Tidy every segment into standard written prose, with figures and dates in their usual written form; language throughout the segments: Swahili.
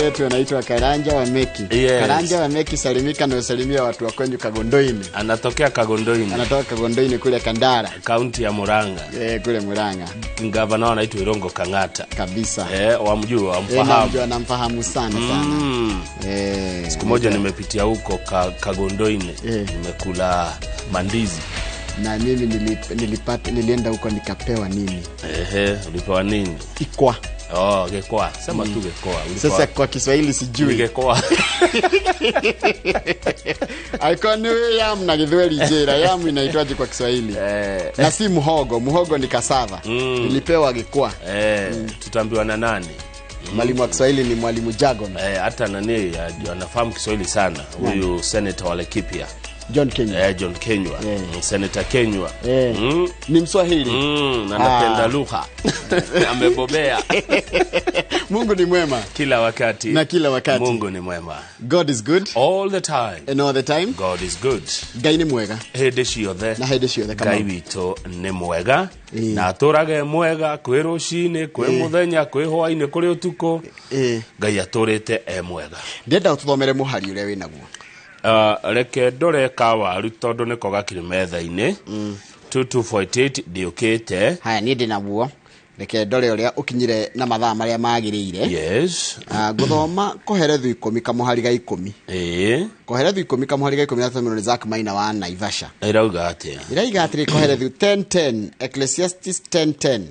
wetu anaitwa Karanja wa Meki. Yes. Karanja wa Meki, salimika na usalimia watu wa kwenyu Kagondoini. Anatokea Kagondoini. Anatoka Kagondoini kule Kandara, Kaunti ya Murang'a. kule Murang'a. Gavana anaitwa Irongo Kang'ata. Kabisa. Wamjua, wamfahamu. Namfahamu sana sana. Siku moja nimepitia huko Kagondoini. Nimekula mandizi. Na mimi nilienda huko nikapewa nini? Ulipewa nini? Ikwa. Gekwa. Sema tu gekwa. Sasa kwa Kiswahili sijui. Gekwa. Aikoniwe yam na githweli jera. Yam inaitwaje kwa Kiswahili? Na si muhogo. Muhogo ni kasava. Nilipewa gekwa. Tutambiwa na nani? Mwalimu wa Kiswahili ni mwalimu Jagon. Hata nani anafahamu Kiswahili sana. Huyu senator wa Laikipia. John Kenywa. John Kenywa. Senator Kenywa. Ni Mswahili. Anapenda lugha. Amebobea. Mungu ni mwema kila wakati. Na kila wakati Mungu ni mwema. God is good all the time. And all the time God is good. Ngai ni mwega. Hede ciothe. Na hede ciothe kama. Ngai witũ nĩ mwega. Na aturage mwega kwĩ rũcinĩ, kwĩ mũthenya, kwĩ hwaĩ-inĩ, kũrĩ ũtukũ. Ngai atũrĩte mwega. Ndenda ũtũthomere mũhari ũrĩa wĩ naguo. Reke ndore kawaru tondũ nĩko gakiri metha-inĩ. 2248 ndiũkĩte. Haya niĩ ndĩ naguo. Reke ndore ũrĩa ũkinyire na mathaa marĩa magĩrĩire. Yes. Gũthoma koherethu 10 kamuhari ga 10. Koherethu 10 kamuhari ga 10 na thamiro Zack Maina wa Naivasha. Irauga atĩa? Iraiga atĩ koherethu 10:10 Ecclesiastes 10:10.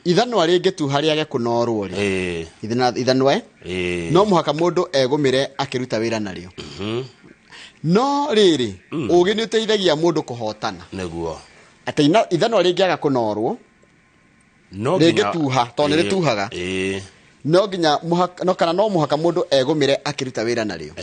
Ithanwa rĩngĩtu harĩa gekunorwo rĩ. Ithanwa no mũhaka mũndũ egũmĩre akĩruta wĩra narĩo. No rĩrĩ ũgĩ nĩ ũteithagia mũndũ kũhotana. Nĩguo. Atĩ ithanwa rĩngĩaga kũnorwo rĩngĩtuha tondũ nĩ rĩtuhaga. No nginya no mũhaka mũndũ egũmĩre akĩruta wĩra narĩo.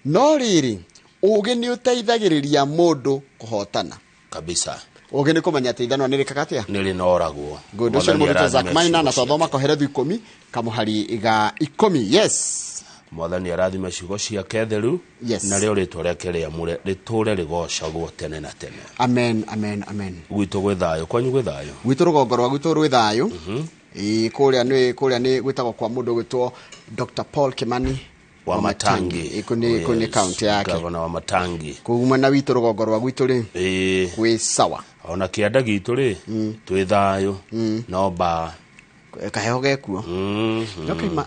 No rĩrĩ ũgĩ nĩ ũteithagĩrĩria mũndũ kũhotana. Kabisa. Ũgĩ nĩ kũmenya atĩ ithanwa nĩ rĩkagatia. Nĩ rĩnoragwo. Good. Ũcio nĩ mũrutwo Zack Maina na twathoma koherethu 10 kamuhari ga 10. Yes. Mwathani arathime ciugo ciake theru. Yes. Na rĩo rĩtwa rĩake rĩamũre rĩtũre rĩgocagwo tene na tene. Amen, amen, amen. Gwitũ gwĩ thayũ, kwanyu gwĩ thayũ. Gwitũ rũgongo rwa gwitũ rwĩ thayũ. Kũrĩa nĩ gwĩtagwo kwa mũndũ gwĩtwo Dr. Paul Kimani wa Matangi. Kuni county yake. Gavana wa Matangi. Kuma na witũ rũgongo rwa gwitũ rĩ. Gwĩ sawa. Ona kĩanda gitũ rĩ twĩ thayũ. No ba kaheho gekuo.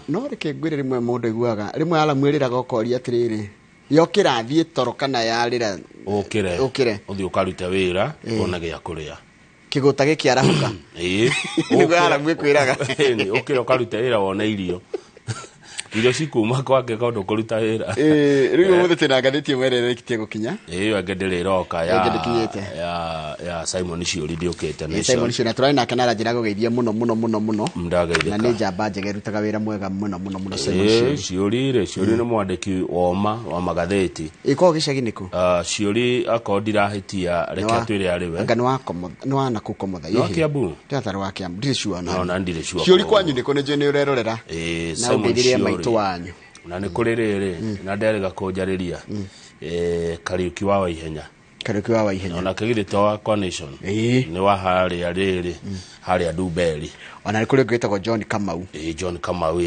No reke ngwĩre rĩmwe mũndũ aiguaga rĩmwe alamwĩrĩraga ũkoria atĩrĩrĩ yokĩra thiĩ toro kana yarĩra ũkĩre ũthiĩ ũkaruta wĩra ona gĩa kũrĩa kĩgũta gĩkĩarahũka. Nĩguo alamwĩkwĩraga ũkĩre ũkaruta wĩra wona irio irio cikuma kwake kaũndũ kũruta wĩra. Rĩu mũthĩ tena ngathĩti mwerere ikitie gũkinya. Ngende rĩroka ya Simon Ciũri ndiũkĩte nĩ Simon Ciũri tũrarĩ nake na njĩra gũgeithia mũno. Ndageithĩka. Na nĩ njamba njega ĩrutaga wĩra mwega mũno Simon Ciũri. Ciũri nĩ mwandĩki wa magathĩti. Ĩkoragwo gĩcagi nĩkũ? Ciũri akondirahĩtia reke twĩre arĩ we. Anga nĩ wa nakũ komotha. Nĩ wa Kiambu. Teatharĩ wa Kiambu. Ndirĩ sure na. No ndirĩ sure. Ciũri kwanyu nĩkũ nĩ njũĩ nĩ ũrerorera. Simon Ciũri. Wanyu. Na nĩ kũrĩ rĩrĩ na nderega kũnjarĩria Kariuki wa Waihenya. Kariuki wa Waihenya. Ona kĩgirĩto wa Connection. Nĩ wa harĩa rĩrĩ harĩa Dubeli. Ona nĩ kũrĩ gwĩtagwo John Kamau. John Kamau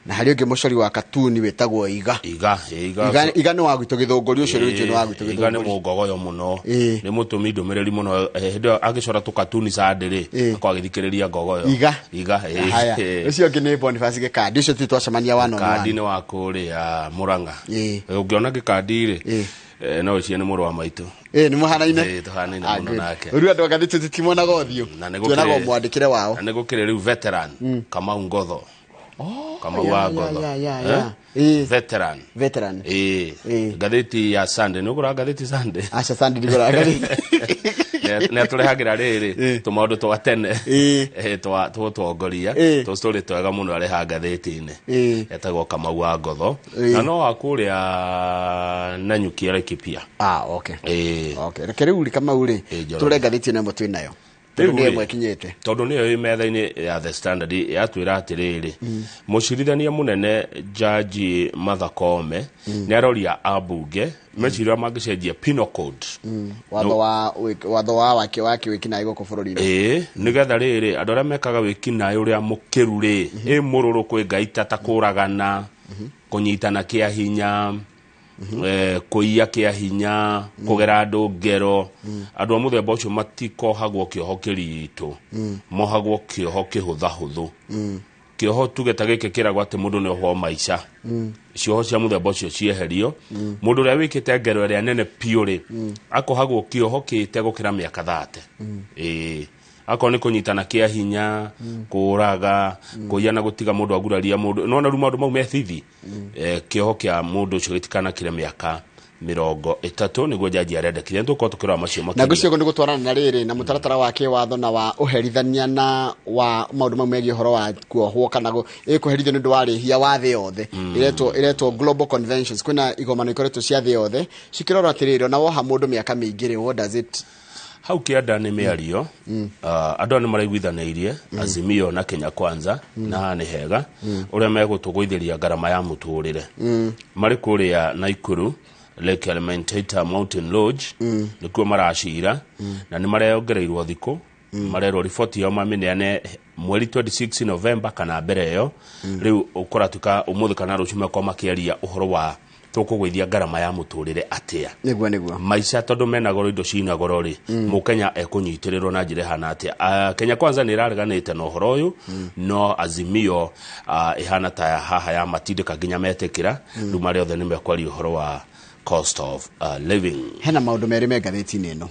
na harĩ ũngĩ mũcori wa katuni wetagwo Iga nĩ wa gwitũ Gĩthũngũri ũcio rĩu nĩ wa gwitũ Gĩthũngũri. Iga nĩ mũngogoyo mũno nĩ mũtũmi ndũmĩrĩri mũno hĩndĩ agĩcora tũkatuni Sunday rĩ akagĩthikĩrĩria ngogoyo Iga haya ũcio ũngĩ nĩ Boniface Gĩkandi ũcio tu twacemania wano Gĩkandi nĩ wa kũrĩa Murang'a ũngĩona Gĩkandi rĩ no ũcio nĩ mũrũ wa maitũ nĩ mũhanaine tũhanaine mũno nake rĩu andũ agathĩti tũtimonaga ũthiũ tuonaga mwandĩkĩre wao na nĩ gũkĩrĩ rĩu veteran Kamau Ngotho. Kama Ngotho. Veteran. Gatheti ya Sunday. Nũgũra gatheti Sunday. Acha Sunday nĩgũra gatheti. Nĩ tũrehagĩra rĩrĩ tũmaũndũ twa tene tũtongoria tũstory twega mũno areha gatheti-inĩ etagwo Kamau wa Ngotho na no akũrĩa Nanyuki Laikipia. Okay. Reke rĩu Kamau rĩ tũre gatheti ĩno twĩ nayo. tondu niyo ĩ metha-inĩ ya The Standard yatwĩra atĩrĩrĩ mũcirithania mũnene Jaji Martha Koome nĩaroria ambunge meciria mangĩcenjia penal code watho wa wĩkinaĩ gũkũ bũrũri-inĩ nĩgetha rĩrĩ andũ arĩa mekaga wĩkinaĩ ũrĩa mũkĩru rĩ mũrũrũ kwĩ ngaita ta kũragana kũnyitana kĩa hinya kũiya kĩa hinya kũgera andũ ngero andũ a mũthemba ũcio matikohagwo kĩoho kĩritũ mohagwo kĩoho kĩhũthahũthũ kĩoho tuge ta gĩkĩ kĩragwo atĩ mũndũ nĩ oho maica cioho cia mũthemba ũcio cieherio mũndũ ũrĩa wĩkĩte ngero ĩrĩa nene piũ rĩ akohagwo kĩoho kĩte gũkĩra mĩaka 30 ako nĩ kũnyitana kĩa hinya kũraga kũiya na gũtiga mũndũ aguraria mũndũ nona ruma andũ mau methithi kĩoho kĩa mũndũ ũcio gĩtikana kĩre mĩaka 30 nĩguo jaji arendekire nĩtũkorwo tũkĩrora macio makĩria na ngũcio nĩ gũtwarana na rĩrĩ na mũtaratara wa kĩwatho na wa ũherithania na wa maũndũ mau megiĩ ũhoro wa kuohwo kana kũherithio nĩ ũndũ wa rĩhia wa thĩ yothe iretwo global conventions kwĩna igomano ikoretwo cia thĩ yothe cikĩrora atĩrĩrĩ na woha mũndũ mĩaka mĩingĩ rĩ what does it hau kĩanda nĩ mĩario andũ nĩ maraiguithanĩirie Azimio na Kenya Kwanza na nĩ hega ũrĩa megũtũgũithĩria ngarama ya mũtũrĩre marĩ kũrĩa Naikuru Lake Elementator Mountain Lodge nĩkuo maracira na nĩ mareongereirwo thikũ marerwo riboti yao mameneane mweri 26 November kana mbere ĩyo rĩu ũkoratuka ũmũthĩ kana rũciũ mekwa makĩaria ũhoro wa tũkũgũithia ngarama ya mũtũrĩre atĩa nĩguo maica tondũ mena goro indo cina goro rĩ mũkenya ekũnyitĩrĩrwo na njĩra hana atĩa Kenya Kwanza nĩ ĩrareganĩte na ũhoro ũyũ no Azimio ihana ta haha ya matindĩka nginya metĩkĩra rĩu marĩ othe nĩ mekwaria ũhoro wa cost of living hena maũndũ merĩ me ngathĩti-inĩ ĩno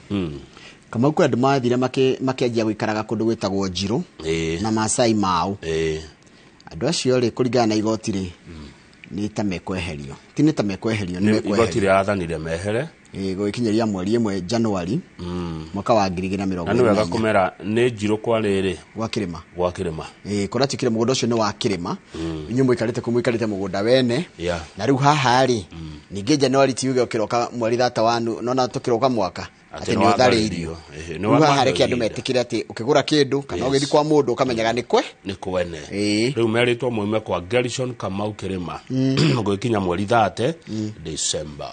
Kamau kwĩ andũ mathire makĩanjia gũikaraga kũndũ gwĩtagwo Njirũ na Maasai Mao andũ acio rĩ kũringana na igoti rĩ nĩ ta mekweherio ti nĩ ta mekweherio nĩ mekweherio igoti rĩathanire mehere gũkinyĩria mweri 1 January mwaka wa 2020 na nĩ wega kũmera nĩ Njirũ kwa rĩrĩ gwa kĩrĩma kũrĩa tikire mũgũnda ũcio nĩ wa kĩrĩma inyuĩ mũikarĩte mũgũnda wene na rĩu haha rĩ ningĩ January tiuge ũkĩroka mweri 31 nona tũkĩroka mwaka atĩ nĩ ũtharĩirio haha reke andũ metĩkĩre atĩ ũkĩgũra kĩndũ kana ũgĩthi kwa mũndũ ũkamenyaga nĩ kwene rĩu merĩtwo muime kwa Gerson Kamau Kĩrĩma gũkinya mweri 30 December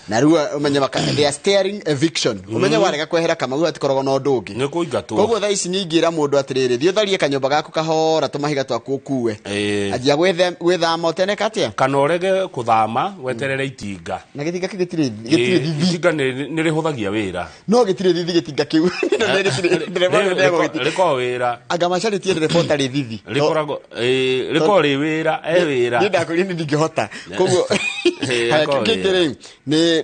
na rĩu umenye they are steering eviction umenye warega kwehera Kamau atikoragwo na ũndũ ũngĩ nĩ kũingatwo koguo thaa ici ningĩra mũndũ atĩrĩrĩ thiĩ ũtharie kanyũmba gaku kahora tũmahiga twaku ũkue anjia gwĩthama ũteneka atĩa kana ũrege kũthama weterere itinga na gĩtinga gĩtirĩ itinga nĩ rĩhũthagia wĩra no gĩtirĩ thithi gĩtinga kĩu rĩko wĩra anga macarĩtie ndereba rĩ thithi rĩkoragwo rĩ wĩra wĩra nĩ ndakũria nĩ ndingĩhota koguo kĩngĩrĩ nĩ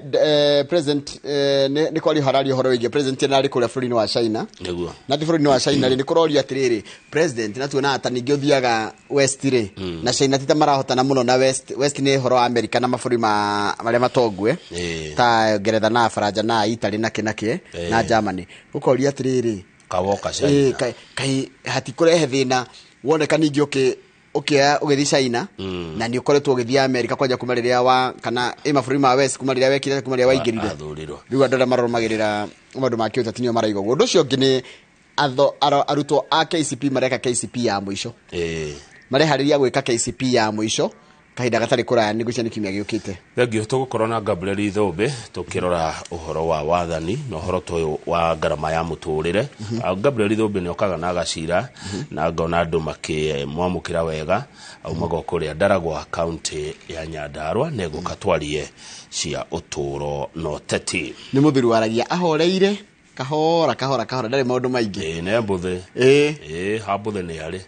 president nĩ kwario harario horo wĩgiĩ president nĩ arĩ kũrĩa bũrũri-inĩ wa China nĩguo na bũrũri-inĩ wa China nĩ kũrorio atĩrĩrĩ president na tuona ata ningĩ ũthiaga west rĩ na China tita marahotana mũno na west nĩ horo wa America na mabũrũri marĩa matongue ta Ngeretha na Faranja na Italy na Kenake na Germany ũkoria atĩrĩrĩ kawoka China kai hatikũrehe thĩna woneka ningĩ ũgĩthi China na nĩ ũkoretwo ũgĩthi America kwanja kuma rĩrĩa wa kana mabũrũri ma west kuma rĩrĩa wekire kuma rĩrĩa waingĩrire rĩu andũ arĩa mararũmagĩrĩra maũndũ ma kĩũteti nĩo maraigua ũndũ ũcio ũngĩ nĩ arutwo a KCP mareka KCP ya mũico mareharĩria gwĩka KCP ya mũico kahinda gatarĩ kũraya nĩ gũcia nĩ kiumia gĩũkĩte thengio tũgũkorwo na Gabriel Ithũmbĩ tũkĩrora ũhoro wa wathani na ũhoro toyo wa ngarama ya mũtũrĩre Gabriel Ithũmbĩ nĩ okaga na agacira na ngona andũ makĩmwamũkĩra wega aumaga kũrĩa Ndaragwa kaunti ya Nyandarua na gũkatwarie cia ũtũro na ũteti nĩ mũthuri waragia ahoreire kahora ndarĩ maũndũ maingĩ nĩ mbũthĩ ha mbũthĩ nĩ arĩ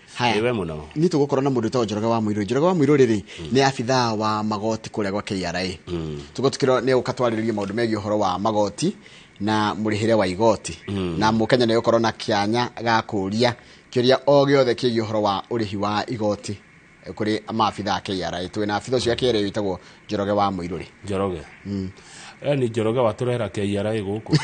we mũno nĩ tũgũkorwo na mũndũ ũtagwo Njoroge wa Mũirũ rĩrĩ nĩ abithaa wa magoti kũrĩa gwa KRA tũgũtukĩrwo nĩ ũkatwarĩrĩria maũndũ megiĩ ũhoro wa magoti na mũrĩhĩre wa igoti na mũkenya nĩ ũkorwo na kĩanya ga kũria kĩũria o gĩothe kĩgiĩ ũhoro wa ũrĩhi wa igoti kũrĩ maabithaa KRA twĩ na abithaa ũcio wa KRA wĩtagwo Njoroge wa Mũirũ Njoroge ni Njoroge watũrehera KRA gũkũ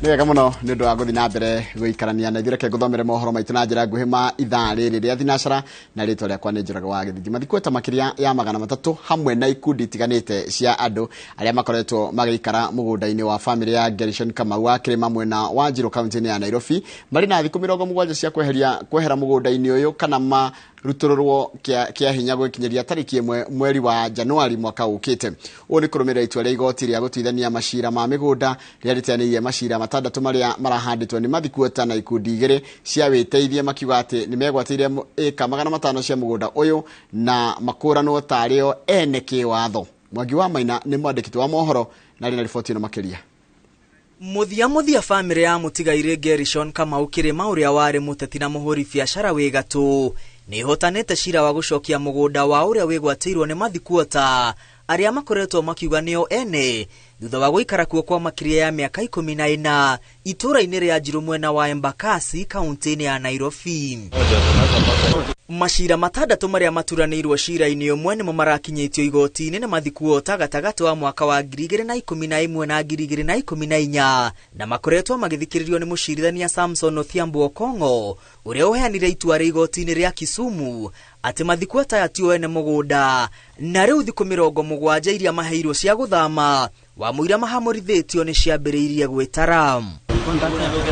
Nĩ wega mũno nĩ ũndũ wa gũthiĩ na mbere gũikarania na ithuĩ reke ngũthomere mohoro maitũ na njĩra nguhĩ ma ithaa rĩrĩ rĩa thinacara na rĩtwa rĩakwa nĩ Njũraga wa Gĩthingĩ. Mathikũ makĩria ya 300 hamwe na ikundi itiganĩte cia andũ arĩa makoretwo magĩikara mũgũnda-inĩ wa famĩlĩ ya Gershon Kamau wa Kĩrĩma mwena wa Njiro kaunti-inĩ ya Nairobi marĩ na thikũ 70 cia kwehera mũgũnda-inĩ ũyũ kana marutũrũrwo kĩa hinya gũkinyĩria tarĩki 1 mweri wa Januari mwaka ũkĩte. Ũũ nĩ kũrũmĩrĩra itua rĩa igoti rĩa gũtuithania macira ma mĩgũnda rĩrĩa rĩteanĩirie macira 6 marĩa marahandĩtwo nĩ mathikuota na ikundi igĩrĩ cia wĩteithie makiuga atĩ nĩ megwatĩire ĩka 500 cia mũgũnda ũyũ na makũranwo tarĩo ene kĩwatho. Mwangi wa Maina nĩ mwandĩki wa mohoro na rĩna riboti ĩno makĩria. Muthia famĩlĩ ya mũtigaire Gershon Kamau Kĩrĩma ũrĩa warĩ mũteti na mũhũri biacara wĩ gatũ nĩ hotanĩte cira wa gũcokia mũgũnda wa ũrĩa wĩgwatĩirwo nĩ mathikuota arĩa makoretwo makiuga nĩo ene thutha wa gũikara kuo kwa makĩria ya mĩaka 14 itũũra-inĩ rĩa Njirũ mwena wa Embakasi kaunti-inĩ ya Nairobi. Macira 6 marĩa maturanĩirwo cira-inĩ ũmwe nĩmo marakinyĩtio igoti-inĩ nĩ mathikuota gatagatĩ wa mwaka wa 2011 na 2014 na makoretwo magĩthikĩrĩrio nĩ mũcirithania Samson Othiambo Okongo ũrĩa ũheanire itua rĩa igoti-inĩ rĩa Kisumu atĩ mathikuota aya tio ene mũgũnda na rĩu thikũ 70 iria maheirwo cia gũthama wa mũira mahamũrithĩtio nĩ ciambĩrĩirie gwĩtara.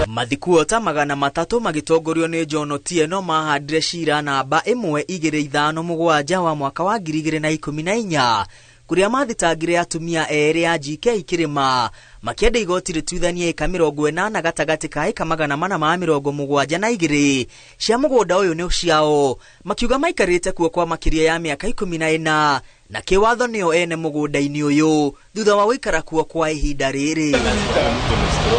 Mathikuota 300 magĩtongorio nĩ John Otieno mahandire cira namba 1257 wa mwaka wa 2014 kũrĩa mathitangire atumia erĩ a GK Kĩrĩma makĩenda igoti rĩtuithanie ĩka 80 gatagatĩ ka ĩka 472 cia mũgũnda ũyũ nĩ ciao makiuga maikarĩte kuo kwa makĩria ya mĩaka 14 na kĩwatho nĩo ene mũgũnda-inĩ ũyũ thutha wa gũikara kuo kwa ihinda rĩrĩ.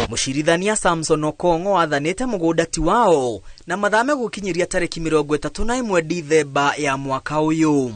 Mũcirithania Samson Okongo athanĩte mũgũnda ti wao na mathame gũkinyĩria tarĩki 31 Dithemba ya mwaka ũyũ.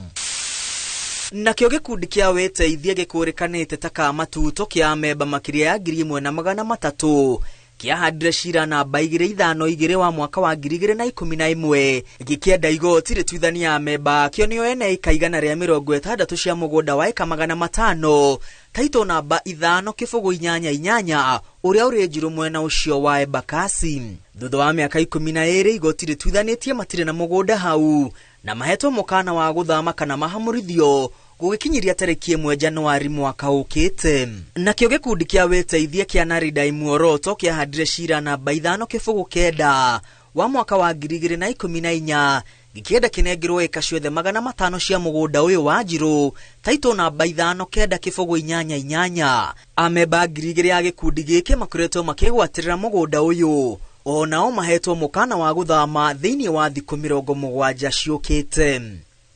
Nakĩo gĩkundi kĩa wĩteithie gĩkũrĩkanĩte ta ka matuto kĩa memba makĩria ya 1300 kĩahandire cira namba 252 wa mwaka wa 2011 gĩkĩenda igoti rĩtuithania memba kĩo nĩo ene ĩka 160 cia mũgũnda wa ĩka 500 taito namba 588 ũrĩa ũrĩ Njirũ mwena ũcio wa Embakasi. Thutha wa mĩaka 12 igoti rĩtuithanĩtie matirĩ na mũgũnda hau na mahetwo mũkana wa gũthama kana mahamũrithio gũgĩkinyĩria tarĩki 1 Januari mwaka ũkĩte. Nakĩo gĩkundi kĩa wĩteithie kĩa Naridai Muoroto kĩahandire cira namba 509 wa mwaka wa 2014 gĩkĩenda kĩnengerwo ĩka ciothe 500 cia mũgũnda ũyũ wa Njirũ taito namba 5988. Amemba 2000 ya gĩkundi gĩkĩ makoretwo makĩgwatĩrĩra mũgũnda ũyũ onao mahetwo mũkana wa gũthama thĩinĩ wa thikũ 70 ciũkĩte.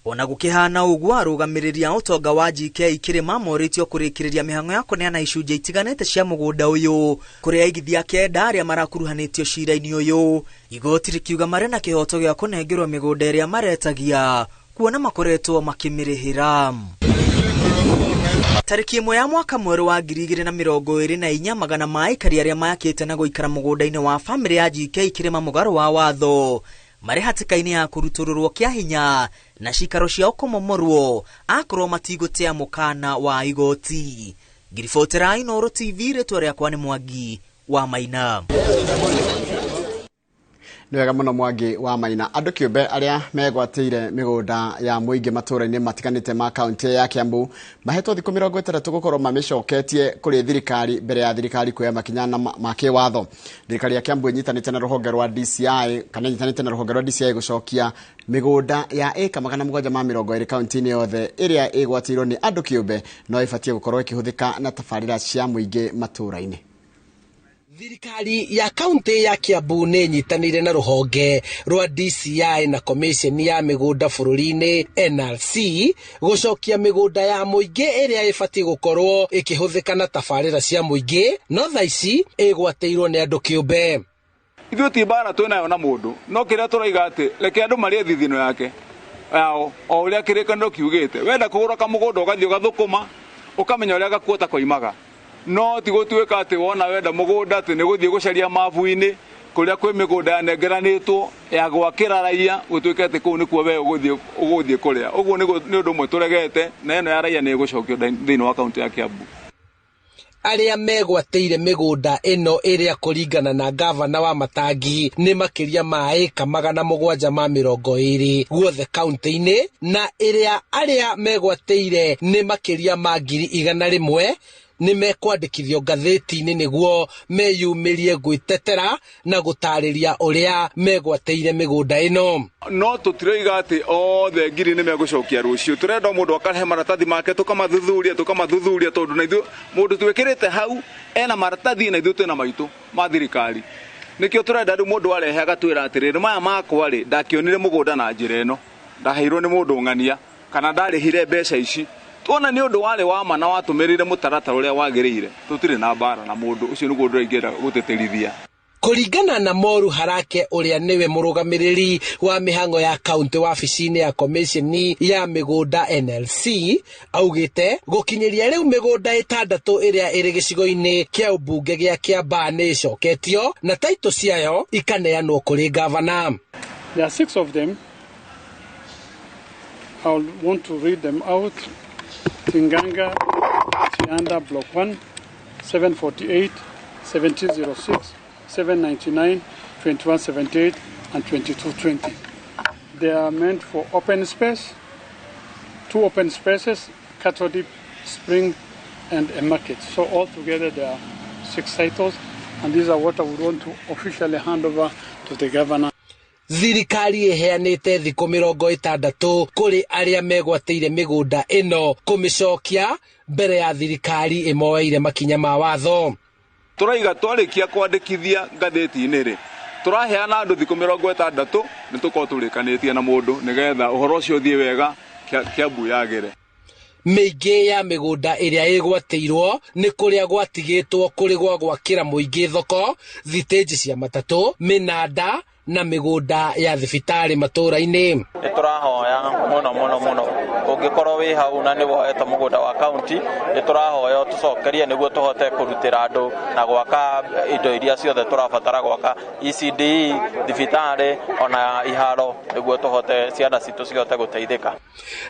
Ona gũkĩhana ũguo arũgamĩrĩria ũtonga wa GK Kĩrĩma morĩtio kũrĩkĩrĩria mĩhang'o ya kũneana icunjĩ itiganĩte cia mũgũnda ũyũ kũrĩ aigithia 9 arĩa marakuruhanĩtio cira-inĩ ũyũ. Igoti rĩkiuga marĩ na kĩhoto gĩa kũnengerwo mĩgũnda ĩrĩa maretagia kuona makoretwo makĩmĩrĩhĩra. Tarĩki 1 ya mwaka mwerũ wa 2024 magana ma aikari arĩa mayakĩte na gũikara mũgũnda-inĩ wa famĩlĩ ya GK Kĩrĩma mũgarũ wa watho marĩ hatĩka-inĩ ya kũrutũrũrwo kĩa hinya na cikaro ciao kũmomorwo akorwo matigũtea mũkana wa igoti. Ngiribotera Inooro TV rĩtwa rĩakwa nĩ Mwangi wa Maina. Nĩ wega mũno Mwangi wa Maina. Andũ kĩũmbe arĩa megwatĩire mĩgũnda ya mũingĩ matũũra-inĩ matiganĩte ma kaunti ya Kiambu mahetwo thikũ 60 gũkorwo mamĩcoketie kũrĩ thirikari mbere ya thirikari kuoya makinya ma kĩwatho. Thirikari ya Kiambu ĩnyitanĩte na rũhonge rwa DCI kana ĩnyitanĩte na rũhonge rwa DCI gũcokia mĩgũnda ya ĩka 720 kaunti-inĩ yothe ĩrĩa ĩgwatĩirwo nĩ andũ kĩũmbe no ĩbatiĩ gũkorwo ĩkĩhũthĩka na tabarĩra cia mũingĩ matũũra-inĩ. Thirikari ya kaunti ya Kiambu nĩ nyitanĩire na rũhonge rwa DCI na Commission ya mĩgũnda bũrũri-inĩ NRC gũcokia mĩgũnda ya mũingĩ ĩrĩa ĩbatiĩ gũkorwo ĩkĩhũthĩka na tabarĩra cia mũingĩ no thaa ici ĩgwatĩirwo nĩ andũ kĩũmbe. Ithuĩ ti mbara twĩnayo na mũndũ no kĩrĩa tũroiga atĩ reke andũ marĩe thithino yake yao o ũrĩa kĩrĩkanĩro kiugĩte. Wenda kũgũra kamũgũnda ũgathiĩ ũgathũkũma ũkamenya ũrĩa gakuota koimaga. No ti gũtuĩka atĩ wona wenda mũgũnda atĩ nĩ gũthiĩ gũcaria mabu-inĩ kũrĩa kwĩ mĩgũnda yanengeranĩtwo ya gwakĩra raia gũtuĩka atĩ kũu nĩkuo we ũgũthiĩ kũrĩa. Ũguo nĩ ũndũ ũmwe tũregete na ĩno ya raia nĩ ĩgũcokio thĩinĩ wa kaunti ya Kiambu. Arĩa megwatĩire mĩgũnda ĩno ĩrĩa kũringana na gavana wa Matangi nĩ makĩria ma ĩka 720 guothe kaunti-inĩ, na arĩa megwatĩire nĩ makĩria ma 100,000 nĩ mekwandĩkithio ngathĩti-inĩ nĩguo meyumĩrie gwĩtetera na gũtarĩria ũrĩa megwatĩire mĩgũnda ĩno. No tũtiroiga atĩ othe ngiri nĩ megũcokia rũciũ. Tũrenda mũndũ akarehe maratathi make tũkamathuthuria tondũ na ithuĩ mũndũ twĩkĩrĩte hau ena maratathi na ithuĩ twĩna maitũ ma thirikari. Nĩkĩo tũrenda rĩu mũndũ arehe agatwĩra atĩrĩrĩ, maya makwa rĩ, ndakĩonire mũgũnda na njĩra ĩno, ndaheirwo nĩ mũndũ ng'ania kana ndarĩhire mbeca ici. Tuona nĩ ũndũ warĩ wa ma na watũmĩrĩre mũtaratara ũrĩa wagĩrĩire, tũtirĩ na mbara na mũndũ ũcio, nĩguo ũndũ aingĩra gũteterithia. Kũringana na Moru Harake ũrĩa nĩwe mũrũgamĩrĩri wa mĩhang'o ya kaunti wabici-inĩ ya komisheni ya mĩgũnda NLC, augĩte gũkinyĩria rĩu mĩgũnda 6 ĩrĩa ĩrĩ gĩcigo-inĩ kĩa ũmbunge gĩa Kiambaa nĩ ĩcoketio na taito ciayo ikaneanwo kũrĩ gavana. There are 6 of them. I want to read them out. Tinganga, Chianda, Block 1, 748, 1706, 799, 2178, and 2220. They are meant for open space, 2 open spaces, cattle dip, spring, and a market. So altogether there are 6 titles, and these are what I would want to officially hand over to the governor. Thirikari ĩheanĩte thikũ 60 kũrĩ arĩa megwatĩire mĩgũnda ĩno kũmĩcokia mbere ya thirikari ĩmoeire makinya ma watho. Tũraiga twarĩkia kwandĩkithia ngathĩti-inĩ rĩ, tũraheana andũ thikũ 60 nĩ tũkorwo tũrĩkanĩtie na mũndũ nĩgetha ũhoro ũcio ũthiĩ wega Kiambu yagĩre. Mĩingĩ ya mĩgũnda ĩrĩa ĩgwatĩirwo nĩ kũrĩa gwatigĩtwo kũrĩ gwakĩra mũingĩ thoko, thitĩnji cia matatũ, mĩnanda na mĩgũnda ya thibitarĩ matũũra-inĩ. Nĩ tũrahoya mũno ũngĩkorwo wĩ hau na nĩ woete mũgũnda wa kaunti, nĩ tũrahoya tũcokerie nĩguo tũhote kũrutĩra andũ na gwaka indo iria ciothe tũrabatara gwaka, ECD, thibitarĩ ona iharo, nĩguo tũhote ciana citũ cihote gũteithĩka.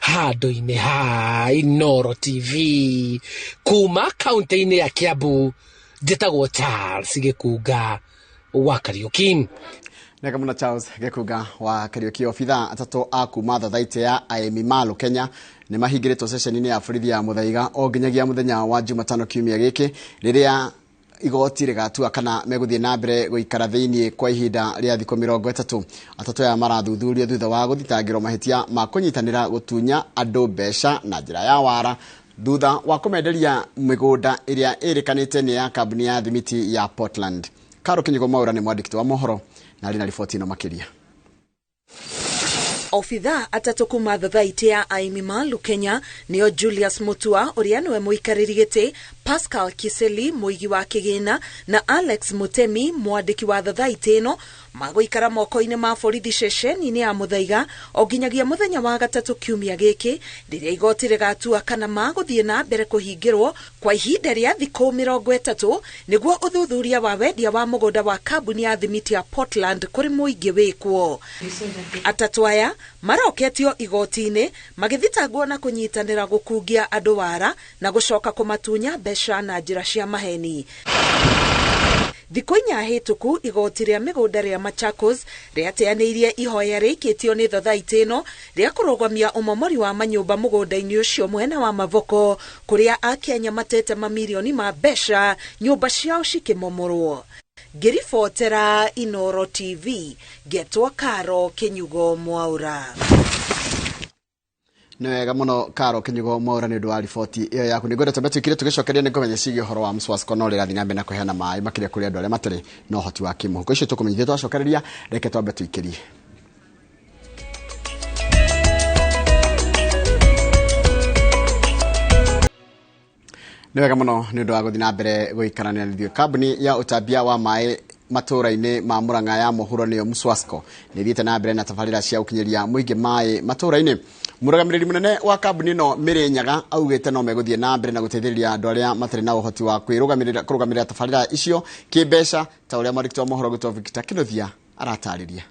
Handũ-inĩ ha Inoro TV kuma kaunti-inĩ ya Kiambu, njĩtagwo Charles Gĩkunga wa Kariũki. Nega mũno Charles Gĩkunga wa Kariũki. Obitha atatũ a kuma thathaitĩ ya Magathĩtiinĩ Kenya nĩ mahingĩrĩtwo ceceni-inĩ ya borithi ya Mũthaiga o nginyagia mũthenya wa Jumatano kiumia gĩkĩ, rĩrĩa igoti rĩgatua kana megũthiĩ na mbere gũikara thĩinĩ kwa ihinda rĩa thikũ 30. Atatũ aya marathuthurio thutha wa gũthitangĩrwo mahĩtia ma kũnyitanĩra gũtunya andũ mbeca na njĩra ya wara thutha wa kũmenderia mĩgũnda ĩrĩa ĩrĩkanĩte nĩ ya kambuni ya thimiti ya Portland. Karo Kinyigo Maura nĩ mwandĩki wa mohoro na arĩ na riboti ĩno makĩria. Obitha atatũ kuma thathaitĩ ya Magathĩtiinĩ Kenya nĩo Julius Mutua ũrĩa nĩwe mũikarĩri gĩtĩ, Pascal Kiseli mũigi wa kĩgĩna na Alex Mutemi mwandĩki wa thathaitĩ ĩno magũikara moko-inĩ ma borithi ceceni-inĩ ya Mũthaiga o nginyagia mũthenya wa gatatũ kiumia gĩkĩ, rĩrĩa igoti rĩgatua kana magũthiĩ na mbere kũhingĩrwo kwa ihinda rĩa thikũ 30 nĩguo ũthuthuria wa wendia wa mũgũnda wa kambuni ya thimiti ya Portland kũrĩ mũingĩ wĩkwo. Atatũ aya maroketio igoti-inĩ magĩthitangwo na kũnyitanĩra gũkungia andũ wara na gũcoka kũmatunya mbeca na njĩra cia maheni. Thikũ 4 hĩtũku igoti rĩa mĩgũnda rĩa Machakos rĩateanĩirie ihoya rĩikĩtio nĩ thathaitĩ ĩno rĩa kũrũgamia ũmomori wa manyũmba mũgũnda-inĩ ũcio mwena wa Mavoko, kũrĩa Akenya matete mamirioni ma mbeca nyũmba ciao cikĩmomorwo. Ngĩribotera Inoro TV, ngetwo Karo Kinyugo Mwaura. Nĩ wega mũno Karo Kinyugo Mwaura nĩ ũndũ wa riboti ĩyo yaku. Nĩ ngwenda twĩkire tũgĩcokeria nĩ ngũmenya ciĩgiĩ ũhoro wa Mswasko no rĩrathiĩ na mbere na kũheana maĩ makĩria kũrĩ andũ arĩa matarĩ na ũhoti wa kĩmũhuko. Icio tũkũmenyithia twacokereria, reke twambe tũikĩrie. Nĩ wega mũno nĩ ũndũ wa gũthiĩ na mbere gũikarania na ithuĩ. Kambuni ya ũtambia wa maĩ matũra-inĩ ma Murang'a ya mũhuro nĩyo Mswasko nĩ thiĩte na mbere na tabarĩra cia gũkinyĩria mũingĩ maĩ matũra-inĩ. Mũrũgamĩrĩri mũnene wa kambuni ĩno Mĩrĩ Nyaga augĩte no megũthiĩ na mbere na gũteithĩrĩria andũ arĩa matarĩ na ũhoti wa kũrũgamĩrĩra tabarĩra icio kĩmbeca, ta ũrĩa mwandĩki wa mohoro gwĩtwo Victor Kĩnuthia aratarĩria.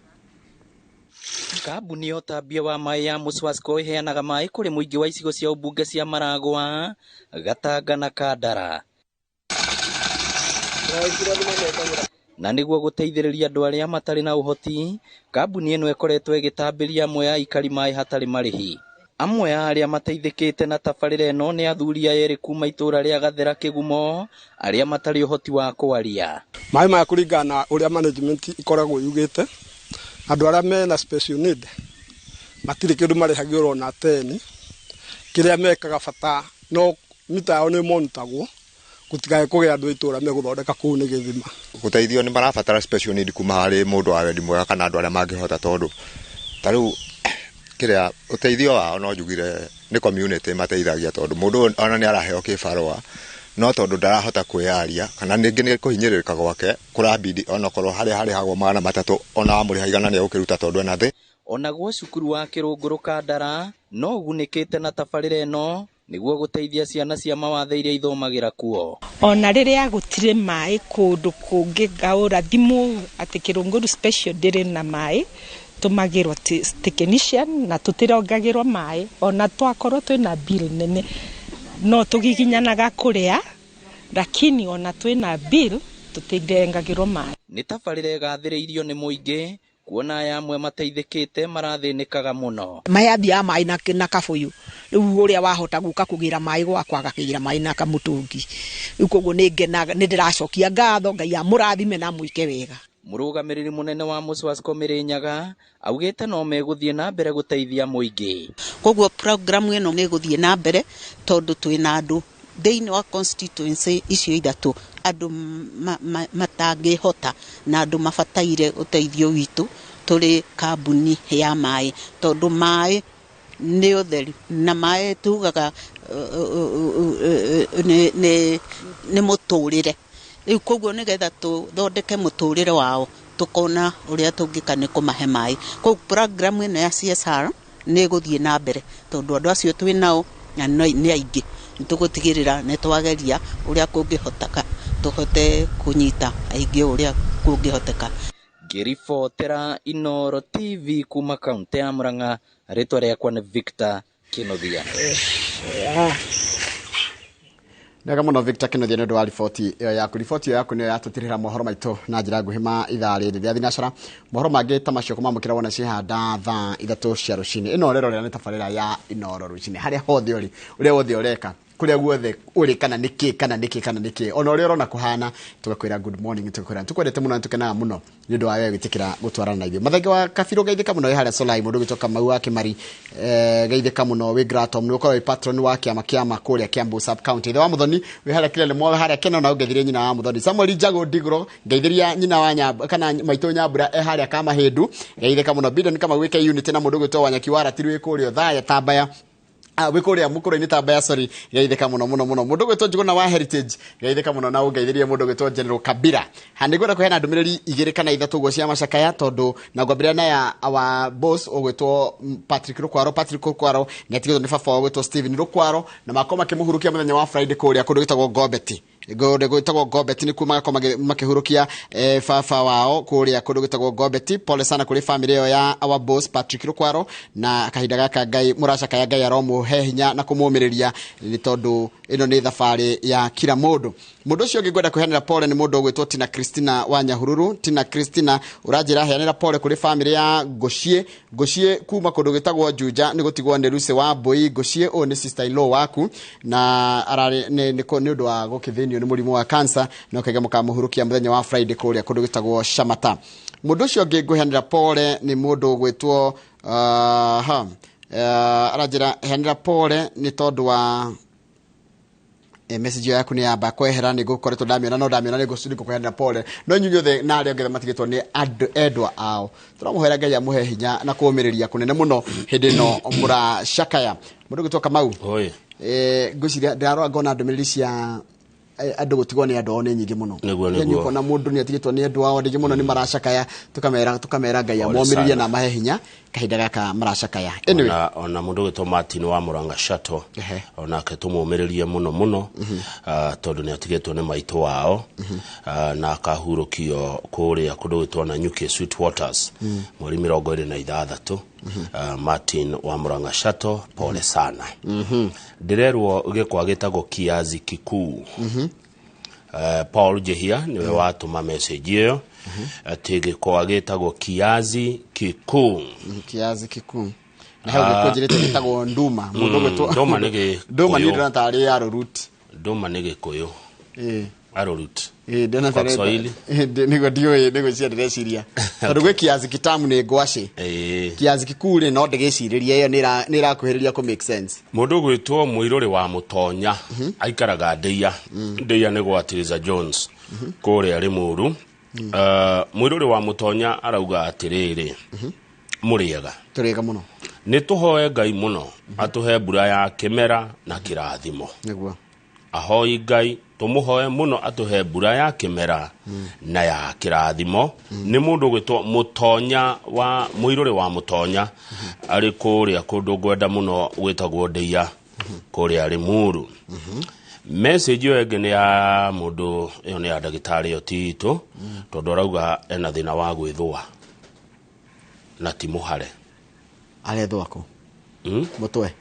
Kambuni ya ũtambia wa maĩ ya Mswasko ĩheanaga maĩ kũrĩ mũingĩ wa icigo cia ũmbunge cia Maragwa, Gatanga na Kandara. na niguo guteithĩrĩria andũ arĩa matarĩ na ũhoti, kambuni ĩno ĩkoretwo ĩgĩtambĩria amwe ya aikari maĩ hatarĩ marĩhi. Amwe ya arĩa mateithĩkĩte na tabarĩra ĩno nĩ athuri erĩ kuma itũra rĩa Gathera Kĩgumo, arĩa matarĩ ũhoti wa kwaria. Maĩ maya kũringana na ũrĩa management ikoragwo yugĩte, andũ arĩa mena special need matirĩ kĩndũ marĩhagio na 10, kĩrĩa mekaga bata no mita yao nĩ monitagwo gũtigae kũgĩa andũ itũra megũthondeka kũu nĩ gĩthima. Gũteithio nĩ marabatara special need kuma harĩ mũndũ wa wendi mwega kana andũ arĩa mangĩhota, tondũ tarĩu kĩrĩa ũteithio wao no njugire nĩ community mateithagia, tondũ mũndũ ona nĩ araheo kĩbarũa no tondũ ndarahota kwĩyaria kana ningĩ nĩ kũhinyĩrĩrĩka gwake kũrabidi ona korwo harĩa hagwo 300 ona wamũrĩha igana nĩ agũkĩruta tondũ ena thĩ. Onaguo cukuru wa Kĩrũngũrũ Kandara no ũgunĩkĩte na tabarĩra ĩno nĩguo gũteithia ciana cia mawathe iria ithomagĩra kuo. Ona rĩrĩa gũtirĩ maĩ kũndũ kũngĩ ngaũra thimũ atĩ Kĩrũngũrũ special ndĩrĩ na maĩ, tumagĩrwo technician na tũtirongagĩrwo maĩ, ona twakorwo twĩna bill nene no tũgiginyanaga kũrĩa, lakini ona twĩna bill tũtirengagĩrwo maĩ. Nĩ tabarĩra ĩgathĩrĩirio nĩ mũingĩ, kuona aya amwe mateithĩkĩte marathĩnĩkaga mũno. Mayambia maĩ na kabũyũ, rĩu ũrĩa wahota gũka kũgĩra maĩ gwakwa agakĩgĩra maĩ na kamũtũngi. Rĩu koguo nĩ ndĩracokia ngatho, Ngai amũrathime na mwĩke wega. Mũrũgamĩrĩri mũnene wa Mũcwasko Mĩrĩnyaga augĩte no megũthiĩ na mbere gũteithia mũingĩ. Koguo program ĩno nĩ gũthiĩ na mbere tondũ twĩna andũ thĩinĩ wa constituency icio ithatũ andũ matangĩhota na andũ mabataire ũteithio witũ tũrĩ kambuni ya maĩ, tondũ maĩ nĩ ũtheri na maĩ tugaga nĩ mũtũrĩre. Rĩu koguo nĩgetha tũthondeke mũtũrĩre wao tũkona ũrĩa tũngĩka nĩ kũmahe maĩ. Koguo program ĩno ya CSR nĩ gũthiĩ na mbere tondũ andũ acio twĩ nao nĩ aingĩ, nĩtũgũtigĩrĩra nĩ twageria ũrĩa kũngĩhoteka tũhote kũnyita aingĩ ũrĩa kũngĩhoteka. Ngĩribotera Inooro TV kuma kaunti ya Murang'a, rĩtwa rĩakwa nĩ Victor Kĩnothia. Nega mũno Victor Kĩnothia nĩ ũndũ wa riboti ĩyo yaku. Riboti ĩyo yaku nĩyo yatũtirĩra mohoro maitũ na njĩra nguhĩ ma ithaa rĩrĩ rĩa thinacara. Mohoro mangĩ ta macio kũmamũkĩra wona cihanda thaa 3 cia rũcinĩ. Ĩno rero nĩ tabarĩra ya Inooro rũcinĩ, harĩa hothe ũrĩ, ũrĩa wothe ũreka, kũrĩa guothe ũrĩ, kana nĩkĩ ona ũrĩa ũrona kũhana, tugakwĩra good morning, tugakwĩra tukwendete mũno na tukenaga mũno nĩ ũndũ wa wewe gwĩtĩkĩra gũtwarana na ithuĩ. Mathenge wa Kabirũ geithĩka mũno harĩa Solai, mũndũ gĩtoka Mau wa Kĩmari, geithĩka mũno wĩ Gratom, nĩ ũkorwo wĩ patron wa kĩama kũrĩa Kiambu sub county. Ithe wa Mũthoni wĩ harĩa Kirele mothe harĩa Kena, na ũgeithirie nyina wa Mũthoni Samuel Njago Ndigro, geithiria nyina wa Nyambura kana maitũ Nyambura harĩa Kamahĩndu, geithĩka mũno Bidon kama wĩke unit na mũndũ gĩtwa Wanyaki wa Ratirũ kũrĩa Thaya Tambaya wĩkũrĩa mũkũrũ-inĩ Tambaya, sorry, geithĩka mũno mũndũ gwĩtwo Njuguna wa Heritage, geithĩka mũno na ũgeithirie mũndũ gwĩtwo General Kabira. Nĩngwenda kũheana ndũmĩrĩri 2 kana 3 ũguo cia macakaya, tondũ na ngwambĩrĩria na ya our boss ũgwĩtwo Patrick Rũkwaro nĩ atigĩtwo nĩ baba ũgwĩtwo Steven Rũkwaro, na makoma makĩmũhurukia mũthenya wa Friday kũrĩa kũndũ gwĩtagwo Gombeti. Gwĩtagwo Gombeti nĩ kuma makĩhurukia baba wao kũrĩa kũndũ gwĩtagwo Gombeti. Pole sana kũrĩ family ĩyo ya our boss Patrick Rũkwaro, na kahinda gaka Ngai mũracakaya Ngai aromũhe hinya na kũmũmĩrĩria, nĩ tondũ ĩno nĩ thabarĩ ya kila mũndũ. Mũndũ ũcio ũngĩ ngwenda kũheanĩra pole nĩ mũndũ ũgwĩtwo Tina Christina wa Nyahururu. Tina Christina ũranjĩra heanĩra pole kũrĩ family ya Ngũciĩ kuma kũndũ gwĩtagwo Juja, nĩ gũtigwo nĩ Ruce wa Mbũi. Ngũciĩ ũyũ nĩ sister in law waku, na nĩ ũndũ wa gũkĩthĩnio nĩ mũrimũ wa cancer, na ũkaiga mũkamũhurukia mũthenya wa Friday kũrĩa kũndũ gwĩtagwo Shamata. Mũndũ ũcio ũngĩ ngũheanĩra pole nĩ mũndũ ũgwĩtwo aranjĩra heanĩra pole nĩ tondũ wa message yaku nĩ yamba kwehera, nĩ gũkoretwo ndamĩona nĩ gũkũheanĩra pole, no inyuĩ othe na arĩa othe matigĩtwo nĩ endwa ao tũramũhoera Ngai amũhe hinya na kũũmĩrĩria kũnene mũno hĩndĩ ĩno mũracakaya. Mũndũ gwĩtwo Kamau, ngwĩciria ndĩrarora ngona ndũmĩrĩri cia andũ gũtigwo nĩ andũ ao nĩ nyingĩ mũno. Nĩ ũkona mũndũ nĩ atigĩtwo nĩ andũ ao nyingĩ mũno, nĩ maracakaya, tukamera Ngai amũmĩrĩrie na mahe hinya kahinda gaka maracakaya. Ona mũndũ gwĩtwo Martin wa Murang'a Shato, onake tũmũmĩrĩrie mũno tondũ nĩ atigĩtwo nĩ maitũ wao, na akahurũkio kũrĩa kũndũ gwĩtwo Nanyuki Sweet Waters mweri 26. Martin wa Murang'a Shato, pole sana. Ndĩrerwo gĩkwa gĩtagwo kiazi kikuu, Paul Jehia niwe watuma message iyo ati gikwa gitagwo kiazi kikuu. Kiazi kikuu na hau gikujirite gitagwo nduma mundu gwitwo nduma nige nduma ni ndona tari arorut nduma nige koyo arorut ndona tari nigo dio nigo cia direciria tondu gwe kiazi kitamu ni ngwaci kiazi kikuu ri no ndigiciriria iyo ni irakuhiriria ku make sense. Mundu gwitwo Muiruri wa Mutonya aikaraga Ndeia ni gwatiriza Jones kore ari muru. Muiruri wa Mutonya arauga atiriri muriega turiega muno ni tuhoe Ngai muno atuhe mbura ya kimera na kirathimo niguo ahoi Ngai tumuhoe muno atuhe mbura ya kimera na ya kirathimo. Ni mundu gwitwo Mutonya wa Muiruri wa Mutonya ari kuria kundu gwenda muno gwitagwo Ndeia kuria ari muru. Message yo ege ni ya mundu iyo ni ya ndagitari Otito tondu arauga ena thina wa gwithwa na ti muhare arethwa ko mutwe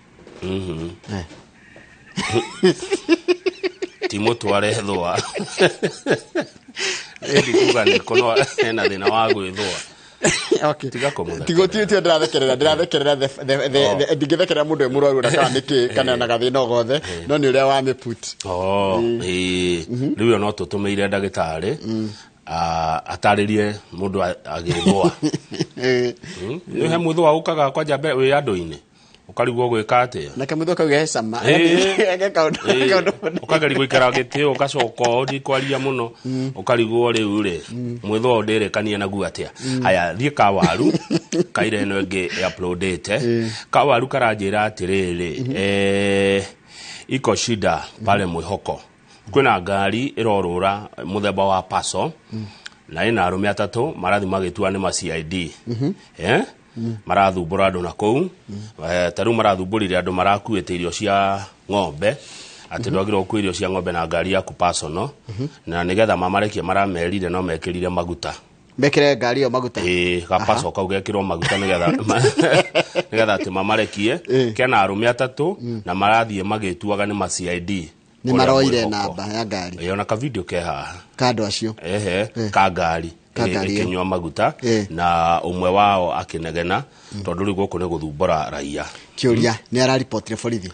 ti mutwe arethwa edi kuga ni kono ena thina wa gwithwa. Okay, tigotio ndirathekerera ndigethekerera mundu emurwaru na kana niki kana na gathina gothe no ni uria wa me put riu no tutumeire ndagitari ataririe mundu agithwa ni he muthwa ukaga kwa jambe wi andu-ini ukarigwo gwika atia na kamutho kau gecama ukageri gwikara giti ugacoka ndi kwaria muno ukarigwo riu ri muthwa ndirekanie naguo atia. Haya thie ka waru kaire no ngi uploadete ka waru karanjira atiriri iko shida pale Mwihoko kwina ngari irorura muthemba wa paso na ina arume atatu marathi magitua ni ma CID marathumbura andu na kou taru marathumburire andu marakuite irio cia ng'ombe ati ndwagirwo ku irio cia ng'ombe na ngari yaku personal na nigetha mamarekie maramerire no mekirire maguta mekire ngari yo maguta ga paso kau gekirwo maguta nigetha ati mamarekie kena arume atatu na marathie magituaga ni ma CID ni maroire namba ya ngari yona ka video ke ha kado acio ka ngari ikinywa maguta na umwe wao akinegena tondu ri guku ni guthumbura raia kiuria ni ara report borithi